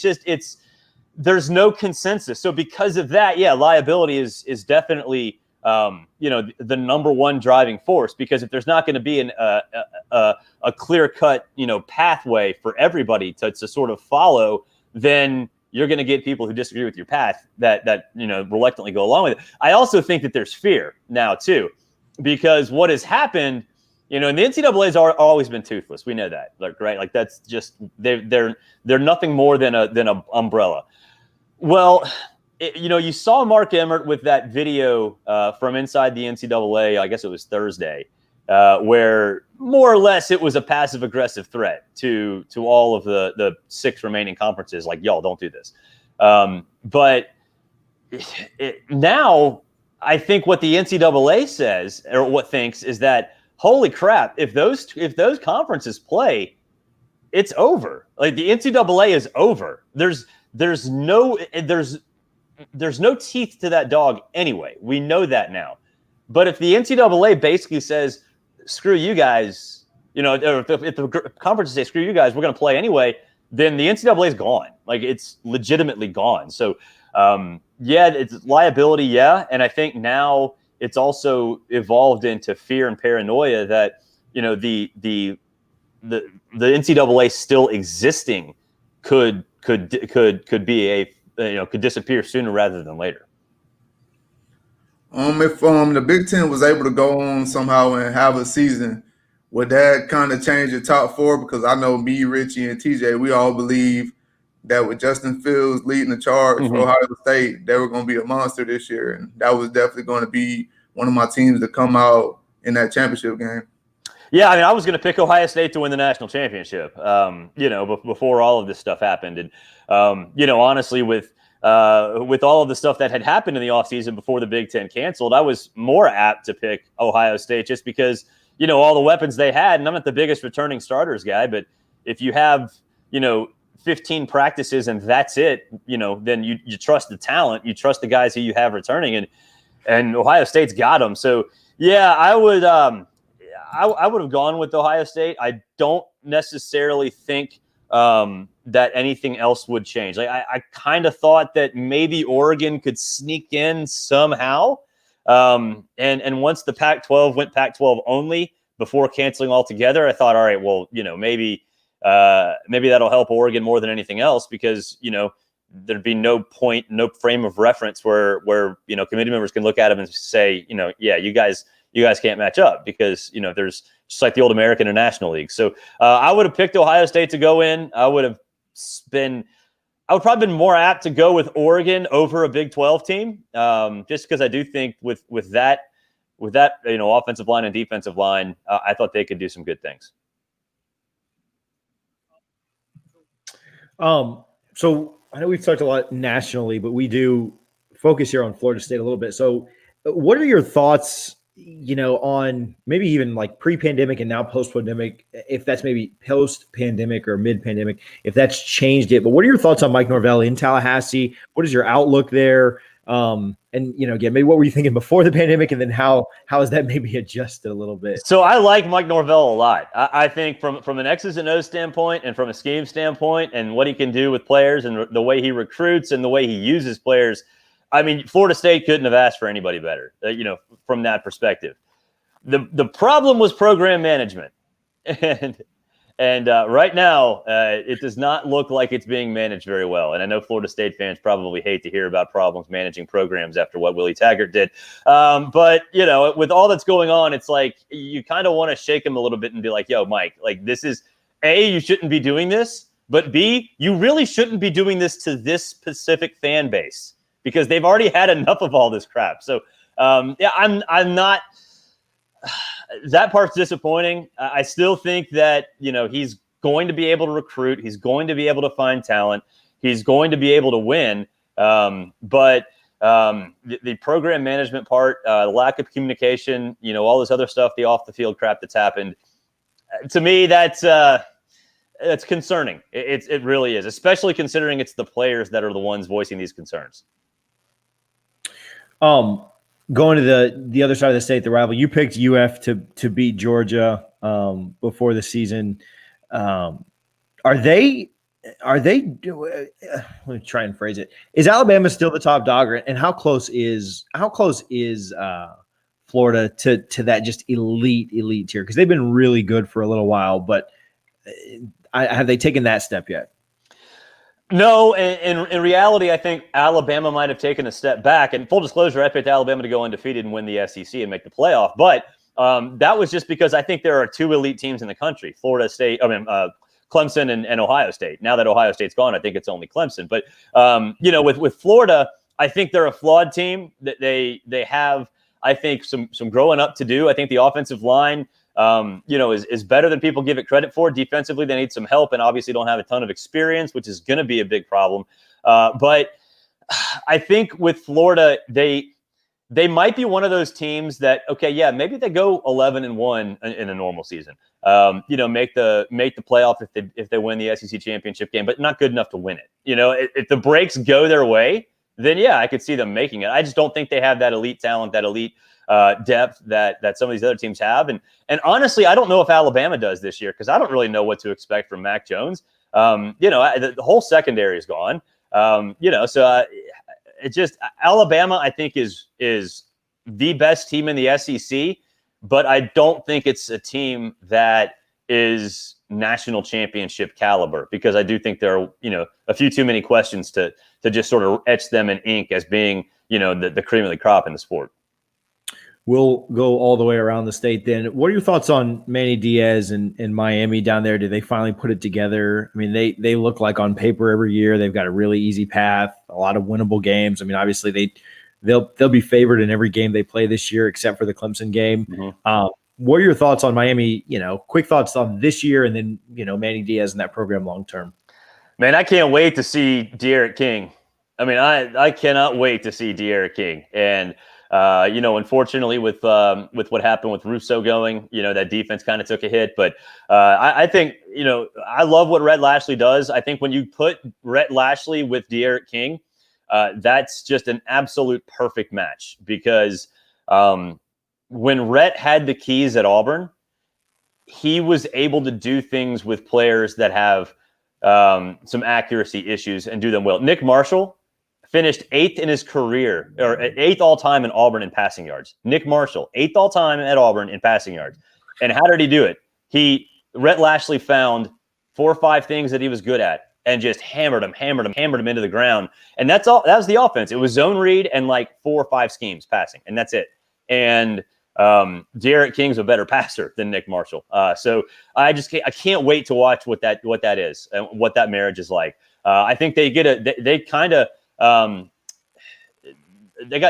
there's no consensus. So because of that, yeah, liability is definitely the number one driving force, because if there's not going to be a clear-cut, pathway for everybody to sort of follow, then you're going to get people who disagree with your path that reluctantly go along with it. I also think that there's fear now too, because what has happened, and the NCAA's always been toothless. We know that, right? Like that's just they're nothing more than a umbrella. Well, you saw Mark Emmert with that video from inside the NCAA. I guess it was Thursday, where more or less it was a passive aggressive threat to all of the 6 remaining conferences. Like, y'all don't do this. But now I think what the NCAA says, or what thinks, is that, holy crap, if those conferences play, it's over. Like, the NCAA is over. There's no teeth to that dog anyway. We know that now. But if the NCAA basically says, screw you guys, or if the conferences say, screw you guys, we're going to play anyway, then the NCAA is gone. Like, it's legitimately gone. So, it's liability, yeah. And I think now it's also evolved into fear and paranoia that, the NCAA still existing could be could disappear sooner rather than later. If the Big Ten was able to go on somehow and have a season, would that kind of change your top 4? Because I know me, Richie, and TJ, we all believe that with Justin Fields leading the charge for Ohio State, they were going to be a monster this year, and that was definitely going to be one of my teams to come out in that championship game. Yeah, I was going to pick Ohio State to win the national championship, before all of this stuff happened. And, honestly, with all of the stuff that had happened in the offseason before the Big Ten canceled, I was more apt to pick Ohio State just because, all the weapons they had. And I'm not the biggest returning starters guy, but if you have, 15 practices and that's it, then you trust the talent, you trust the guys who you have returning, and Ohio State's got them. So, yeah, I would have gone with Ohio State. I don't necessarily think that anything else would change. Like, I kind of thought that maybe Oregon could sneak in somehow. And once the Pac-12 went Pac-12 only before canceling altogether, I thought, all right, well, maybe that'll help Oregon more than anything else, because, there'd be no point, no frame of reference where committee members can look at them and say, yeah, you guys can't match up, because, there's just like the old American and National League. So I would have picked Ohio State to go in. I would probably been more apt to go with Oregon over a Big 12 team, just because I do think with that offensive line and defensive line, I thought they could do some good things. So I know we've talked a lot nationally, but we do focus here on Florida State a little bit. So what are your thoughts, on maybe even like pre-pandemic and now post-pandemic, if that's maybe post-pandemic or mid-pandemic, if that's changed it? But what are your thoughts on Mike Norvelli in Tallahassee? What is your outlook there? And again, maybe what were you thinking before the pandemic, and then how has that maybe adjusted a little bit? So I like Mike Norvell a lot. I think from an X's and O's standpoint, and from a scheme standpoint, and what he can do with players, and the way he recruits and the way he uses players, Florida State couldn't have asked for anybody better, from that perspective. The problem was program management. And right now, it does not look like it's being managed very well. And I know Florida State fans probably hate to hear about problems managing programs after what Willie Taggart did. But, with all that's going on, it's like you kind of want to shake him a little bit and be like, yo, Mike, like, this is, A, you shouldn't be doing this. But B, you really shouldn't be doing this to this specific fan base, because they've already had enough of all this crap. So, I'm not – that part's disappointing. I still think that, he's going to be able to recruit. He's going to be able to find talent. He's going to be able to win. But the program management part, the lack of communication, all this other stuff, the off the field crap that's happened, to me, that's concerning. It really is, especially considering it's the players that are the ones voicing these concerns. Going to the other side of the state, the rival, you picked UF to beat Georgia before the season. Are they are they? Let me try and phrase it. Is Alabama still the top dog, and how close is Florida to that just elite tier? Because they've been really good for a little while, but have they taken that step yet? No, in reality, I think Alabama might have taken a step back. And full disclosure, I picked Alabama to go undefeated and win the SEC and make the playoff. But that was just because I think there are two elite teams in the country: Clemson and Ohio State. Now that Ohio State's gone, I think it's only Clemson. But with Florida, I think they're a flawed team. That they have, I think, some growing up to do. I think the offensive line, is better than people give it credit for. Defensively, they need some help, and obviously don't have a ton of experience, which is going to be a big problem. But I think with Florida, they might be one of those teams that, maybe they go 11-1 in a normal season. Make the playoff if they win the SEC championship game, but not good enough to win it. If the breaks go their way, then I could see them making it. I just don't think they have that elite talent, that elite depth that some of these other teams have. And honestly, I don't know if Alabama does this year, because I don't really know what to expect from Mac Jones. The whole secondary is gone. It just, Alabama, I think, is the best team in the SEC, but I don't think it's a team that is national championship caliber, because I do think there are, a few too many questions to just sort of etch them in ink as being, the cream of the crop in the sport. We'll go all the way around the state then. What are your thoughts on Manny Diaz and Miami down there? Did they finally put it together? I mean, they look like on paper every year they've got a really easy path, a lot of winnable games. I mean, obviously they'll be favored in every game they play this year except for the Clemson game. Mm-hmm. What are your thoughts on Miami? Quick thoughts on this year, and then Manny Diaz and that program long term. Man, I can't wait to see De'Aaron King. I mean, I cannot wait to see De'Aaron King. And unfortunately, with what happened with Russo going, that defense kind of took a hit. But I think, I love what Rhett Lashley does. I think when you put Rhett Lashley with De'Aaron King, that's just an absolute perfect match, because when Rhett had the keys at Auburn, he was able to do things with players that have some accuracy issues and do them well. Nick Marshall finished 8th in his career, or 8th all-time in Auburn in passing yards. Nick Marshall, 8th all-time at Auburn in passing yards. And how did he do it? Rhett Lashley found 4 or 5 things that he was good at and just hammered him into the ground. And that's all. That was the offense. It was zone read and like 4 or 5 schemes passing, and that's it. And De'Aaron King's a better passer than Nick Marshall. So I can't wait to watch what that is and what that marriage is like. I think they got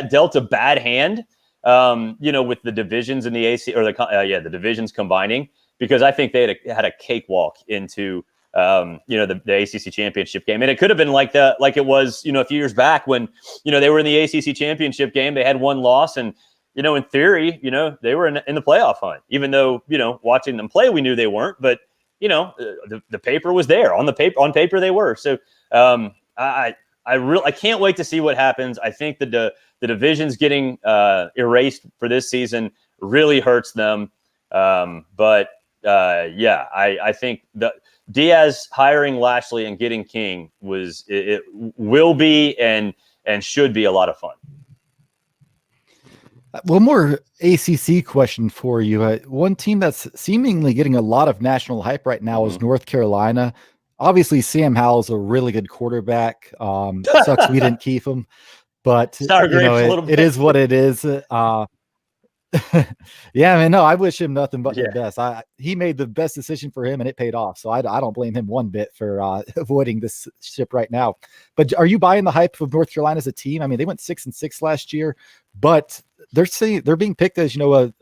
dealt a bad hand, with the divisions in the AC, or the divisions combining, because I think they had a cakewalk into, the ACC championship game. And it could have been like it was, a few years back when, they were in the ACC championship game, they had 1 loss, and, in theory, they were in the playoff hunt, even though, watching them play, we knew they weren't, but, the paper was there on paper they were. So, I can't wait to see what happens. I think the division's getting erased for this season really hurts them. I think the Diaz hiring Lashley and getting King it will be and should be a lot of fun. One more ACC question for you. One team that's seemingly getting a lot of national hype right now is North Carolina. Obviously, Sam Howell's a really good quarterback. Sucks we didn't keep him, but it is what it is. I wish him nothing but the best. He made the best decision for him, and it paid off. So I don't blame him one bit for avoiding this ship right now. But are you buying the hype of North Carolina as a team? I mean, they went 6-6 last year, but they're being picked as a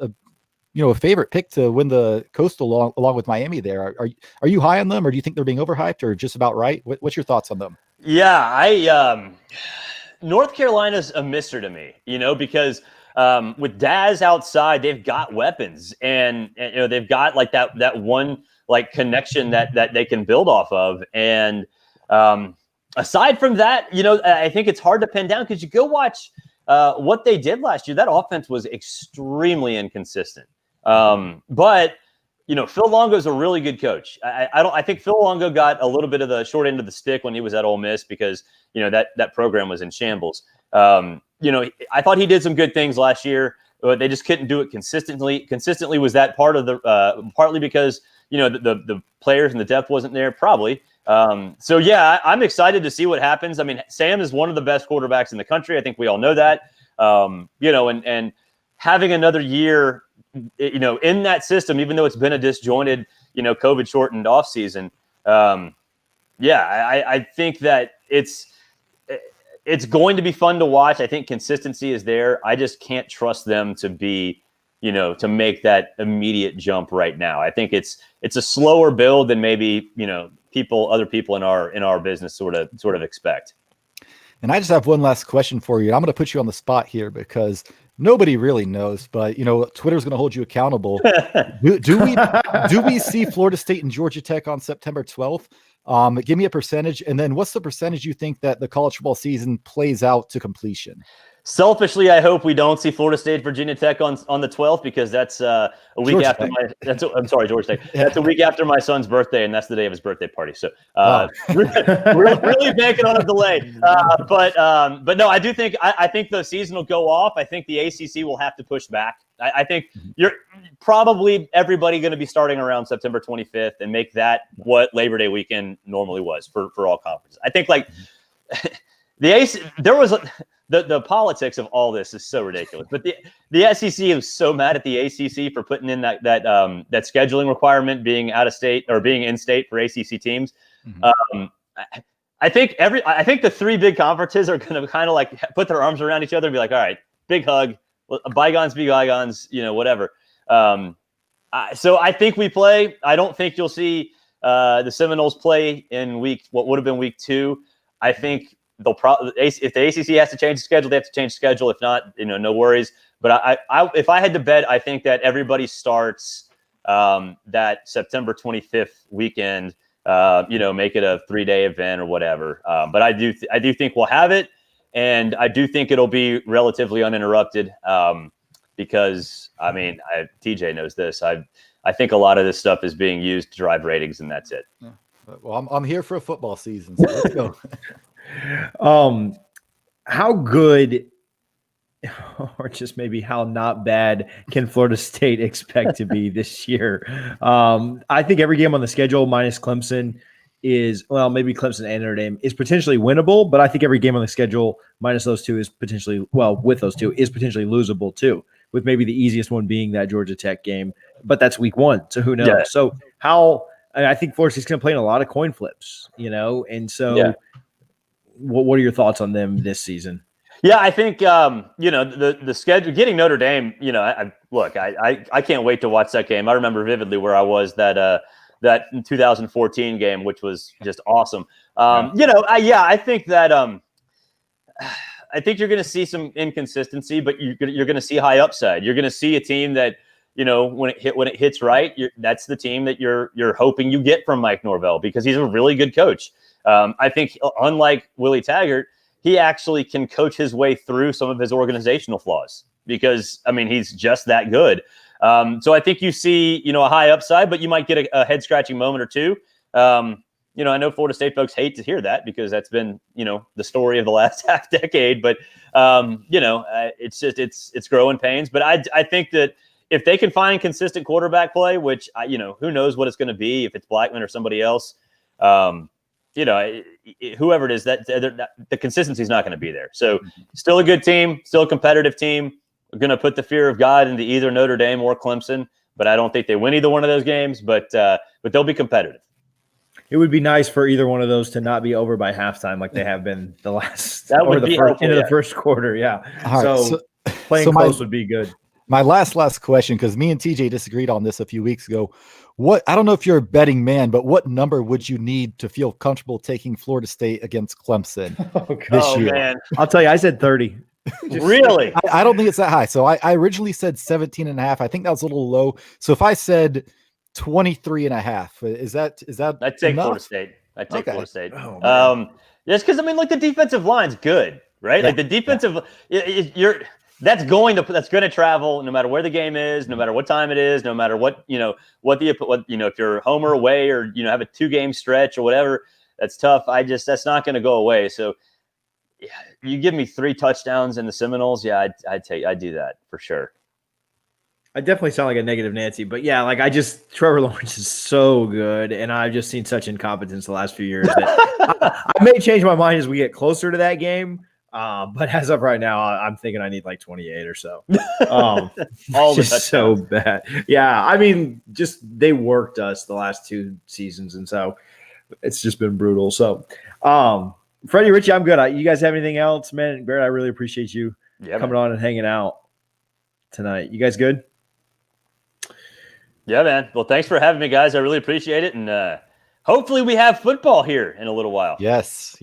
favorite pick to win the Coastal along with Miami there. Are you high on them, or do you think they're being overhyped, or just about right? What's your thoughts on them? Yeah, North Carolina's a mystery to me, because with Daz outside, they've got weapons, and they've got like that one like connection that they can build off of. And aside from that, I think it's hard to pin down, because you go watch what they did last year. That offense was extremely inconsistent. But Phil Longo's a really good coach. I think Phil Longo got a little bit of the short end of the stick when he was at Ole Miss because that program was in shambles. I thought he did some good things last year, but they just couldn't do it consistently. Consistently was that part of the partly because the players and the depth wasn't there, probably. So yeah, I'm excited to see what happens. I mean, Sam is one of the best quarterbacks in the country. I think we all know that. And having another year, in that system, even though it's been a disjointed, COVID shortened off season. I think that it's going to be fun to watch. I think consistency is there. I just can't trust them to be, to make that immediate jump right now. I think it's a slower build than maybe, other people in our business sort of expect. And I just have one last question for you. I'm going to put you on the spot here because nobody really knows, but Twitter's going to hold you accountable. do we see Florida State and Georgia Tech on September 12th? Give me a percentage, and then what's the percentage you think that the college football season plays out to completion? Selfishly, I hope we don't see Florida State, Virginia Tech on the 12th because that's a week Georgia after Tech. I'm sorry, Georgia Tech. That's a week after my son's birthday, and that's the day of his birthday party. So really banking on a delay. But no, I do think I think the season will go off. I think the ACC will have to push back. I think you're probably everybody going to be starting around September 25th and make that what Labor Day weekend normally was for all conferences. I think the politics of all this is so ridiculous, but the SEC is so mad at the ACC for putting in that scheduling requirement being out of state or being in state for ACC teams. Mm-hmm. I think the three big conferences are going to kind of put their arms around each other and be like, all right, big hug, bygones be bygones, whatever. So I think we play. I don't think you'll see the Seminoles play in what would have been week 2. I think they'll probably, if the ACC has to change the schedule, they have to change the schedule. If not, no worries. But if I had to bet, I think that everybody starts that September 25th weekend. Make it a 3-day event or whatever. But I do think we'll have it, and I do think it'll be relatively uninterrupted. Because TJ knows this. I think a lot of this stuff is being used to drive ratings, and that's it. Well, I'm here for a football season, so let's go. How good, or just maybe how not bad, can Florida State expect to be this year? I think every game on the schedule minus Clemson maybe Clemson and Notre Dame is potentially winnable, but I think every game on the schedule minus those two is potentially, with those two is potentially losable too, with maybe the easiest one being that Georgia Tech game, but that's week 1, so who knows? Yeah. So I think Florida State's going to play in a lot of coin flips, and so yeah. What are your thoughts on them this season? Yeah, I think the schedule, getting Notre Dame. I can't wait to watch that game. I remember vividly where I was that 2014 game, which was just awesome. I think that I think you're going to see some inconsistency, but you're going to see high upside. You're going to see a team that when it hits right, that's the team that you're hoping you get from Mike Norvell because he's a really good coach. I think unlike Willie Taggart, he actually can coach his way through some of his organizational flaws because, he's just that good. So I think you see, a high upside, but you might get a head-scratching moment or two. I know Florida State folks hate to hear that because that's been, the story of the last half decade. But, it's just it's growing pains. But I think that if they can find consistent quarterback play, which, who knows what it's going to be, if it's Blackman or somebody else, whoever it is, that the consistency is not going to be there. So still a good team, still a competitive team. We're going to put the fear of God into either Notre Dame or Clemson, but I don't think they win either one of those games, but they'll be competitive. It would be nice for either one of those to not be over by halftime like they have been the last that would be helpful, into the first quarter. Yeah. Right, so playing close would be good. My last question, because me and TJ disagreed on this a few weeks ago. I don't know if you're a betting man, but what number would you need to feel comfortable taking Florida State against Clemson this year? Man. I'll tell you, I said 30. Really? I don't think it's that high. So I originally said 17.5. I think that was a little low. So if I said 23.5, is that I'd take enough? Florida State. I'd take Okay. Florida State. Oh, Just because the defensive line's good, right? Yeah. Like the defensive, that's going to travel no matter where the game is, no matter what time it is, no matter what if you're home or away or have a 2-game stretch or whatever. That's tough. That's not going to go away. So yeah, you give me 3 touchdowns in the Seminoles, yeah, I'd do that for sure. I definitely sound like a negative Nancy, but yeah, like Trevor Lawrence is so good, and I've just seen such incompetence the last few years that I may change my mind as we get closer to that game. But as of right now, I'm thinking I need like 28 or so. All the just touchdowns. So bad. Yeah, I mean, just they worked us the last 2 seasons, and so it's just been brutal. So, Freddie, Richie, I'm good. You guys have anything else, man? Barrett, I really appreciate you coming on and hanging out tonight. You guys good? Yeah, man. Well, thanks for having me, guys. I really appreciate it. And hopefully we have football here in a little while. Yes.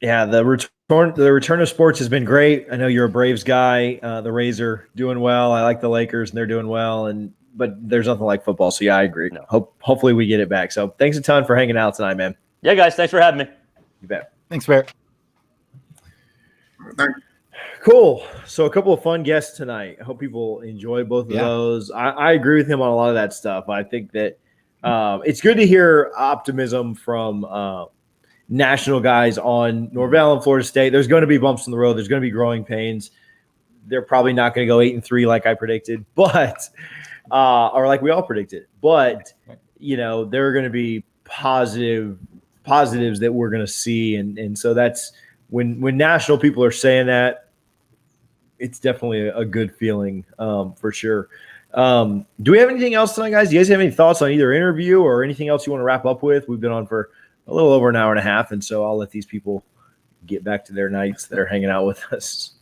Yeah, the return of sports has been great. I know you're a Braves guy. The Rays are doing well. I like the Lakers, and they're doing well. But there's nothing like football. So, yeah, I agree. No. Hopefully we get it back. So, thanks a ton for hanging out tonight, man. Yeah, guys. Thanks for having me. You bet. Thanks, Barrett. Cool. So a couple of fun guests tonight. I hope people enjoy both of those. I agree with him on a lot of that stuff. I think that it's good to hear optimism from national guys on Norvelli and Florida State. There's going to be bumps in the road. There's going to be growing pains. They're probably not going to go 8-3 like I predicted, but or like we all predicted. But there are going to be positives that we're going to see, and so that's when national people are saying that. It's definitely a good feeling for sure. Do we have anything else tonight, guys? Do you guys have any thoughts on either interview or anything else you want to wrap up with? We've been on for a little over an hour and a half, and so I'll let these people get back to their nights that are hanging out with us.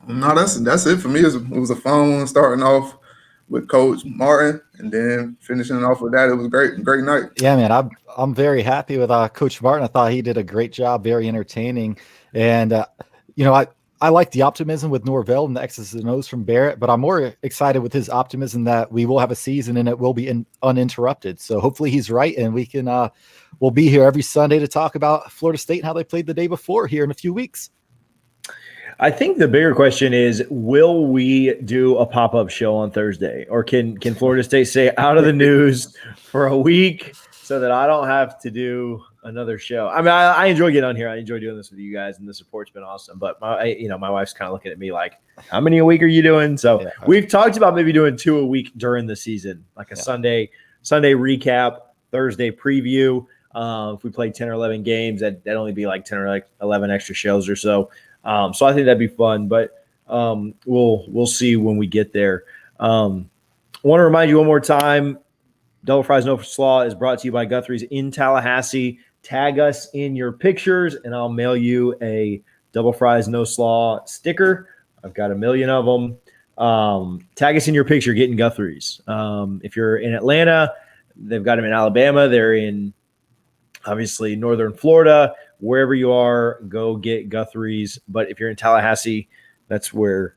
No, that's it for me. It was a fun one starting off with Coach Martin and then finishing off with that. It was a great night. Yeah, man, I'm very happy with Coach Martin. I thought he did a great job, very entertaining. And, I like the optimism with Norvelli and the X's and O's from Barrett, but I'm more excited with his optimism that we will have a season and it will be uninterrupted. So hopefully he's right, and we can we'll be here every Sunday to talk about Florida State and how they played the day before here in a few weeks. I think the bigger question is, will we do a pop-up show on Thursday, or can Florida State stay out of the news for a week so that I don't have to do another show? I mean, I enjoy getting on here. I enjoy doing this with you guys, and the support's been awesome. But my wife's kind of looking at me like, how many a week are you doing? So we've talked about maybe doing 2 a week during the season, like a Sunday recap, Thursday preview. If we played 10 or 11 games, that'd only be like 10 or 11 extra shows or so. So I think that'd be fun, but we'll see when we get there. I want to remind you one more time, Double Fries No Slaw is brought to you by Guthrie's in Tallahassee. Tag us in your pictures, and I'll mail you a Double Fries No Slaw sticker. I've got 1 million of them. Tag us in your picture, get in Guthrie's. If you're in Atlanta, they've got them in Alabama. They're in, obviously, northern Florida. Wherever you are, go get Guthrie's. But if you're in Tallahassee, that's where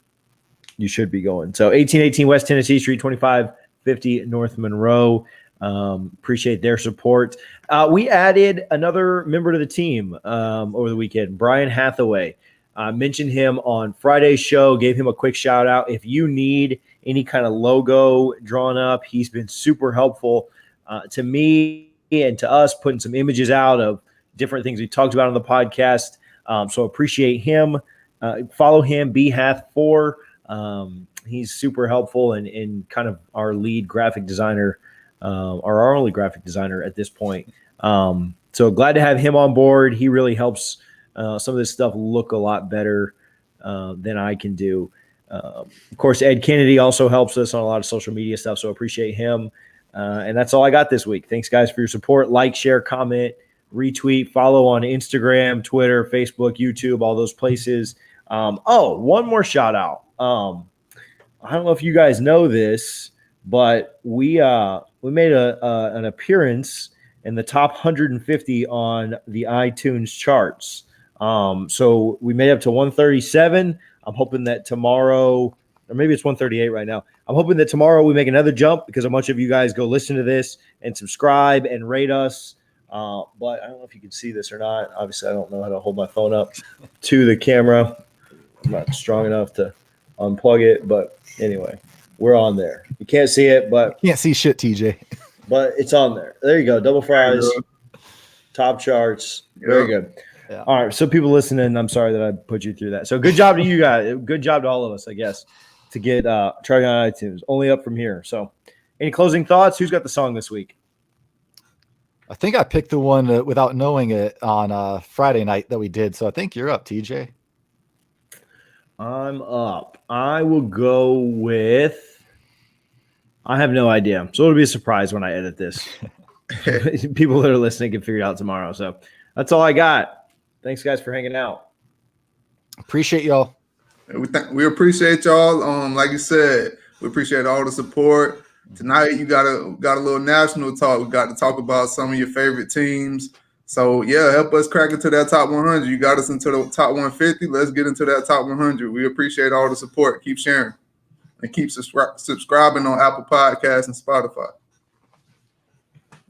you should be going. So 1818 West Tennessee Street, 2550 North Monroe. Appreciate their support. We added another member to the team over the weekend, Brian Hathaway. Mentioned him on Friday's show, gave him a quick shout out. If you need any kind of logo drawn up, he's been super helpful to me and to us, putting some images out of different things we talked about on the podcast. So appreciate him. Follow him, bhath4. He's super helpful and kind of our lead graphic designer, or our only graphic designer at this point. So glad to have him on board. He really helps some of this stuff look a lot better than I can do. Of course, Ed Kennedy also helps us on a lot of social media stuff, so appreciate him. And that's all I got this week. Thanks, guys, for your support. Like, share, comment, retweet, follow on Instagram, Twitter, Facebook, YouTube, all those places. One more shout out. I don't know if you guys know this, but we made an appearance in the top 150 on the iTunes charts. So we made up to 137. I'm hoping that tomorrow, or maybe it's 138 right now. I'm hoping that tomorrow we make another jump because a bunch of you guys go listen to this and subscribe and rate us. But I don't know if you can see this or not. Obviously, I don't know how to hold my phone up to the camera. I'm not strong enough to unplug it. But anyway, we're on there. You can't see it, but Can't see shit, TJ. but it's on there. There you go. Double fries, top charts. Very good. Yeah. All right. So people listening, I'm sorry that I put you through that. So good job to you guys. Good job to all of us, I guess, to get Charlie on iTunes. Only up from here. So any closing thoughts? Who's got the song this week? I think I picked the one without knowing it on Friday night that we did. So I think you're up, TJ. I'm up. I will go with. I have no idea. So it'll be a surprise when I edit this. People that are listening can figure it out tomorrow. So that's all I got. Thanks, guys, for hanging out. Appreciate y'all. We appreciate y'all. Like you said, we appreciate all the support. Tonight you got a little national talk. We got to talk about some of your favorite teams. So yeah, help us crack into that top 100. You got us into the top 150. Let's get into that top 100. We appreciate all the support. Keep sharing and keep subscribing on Apple Podcasts and Spotify.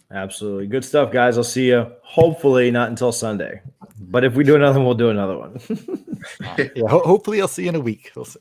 Absolutely. Good stuff, guys. I'll see you hopefully not until Sunday. But if we do another one, we'll do another one. Yeah, hopefully I'll see you in a week. We'll see.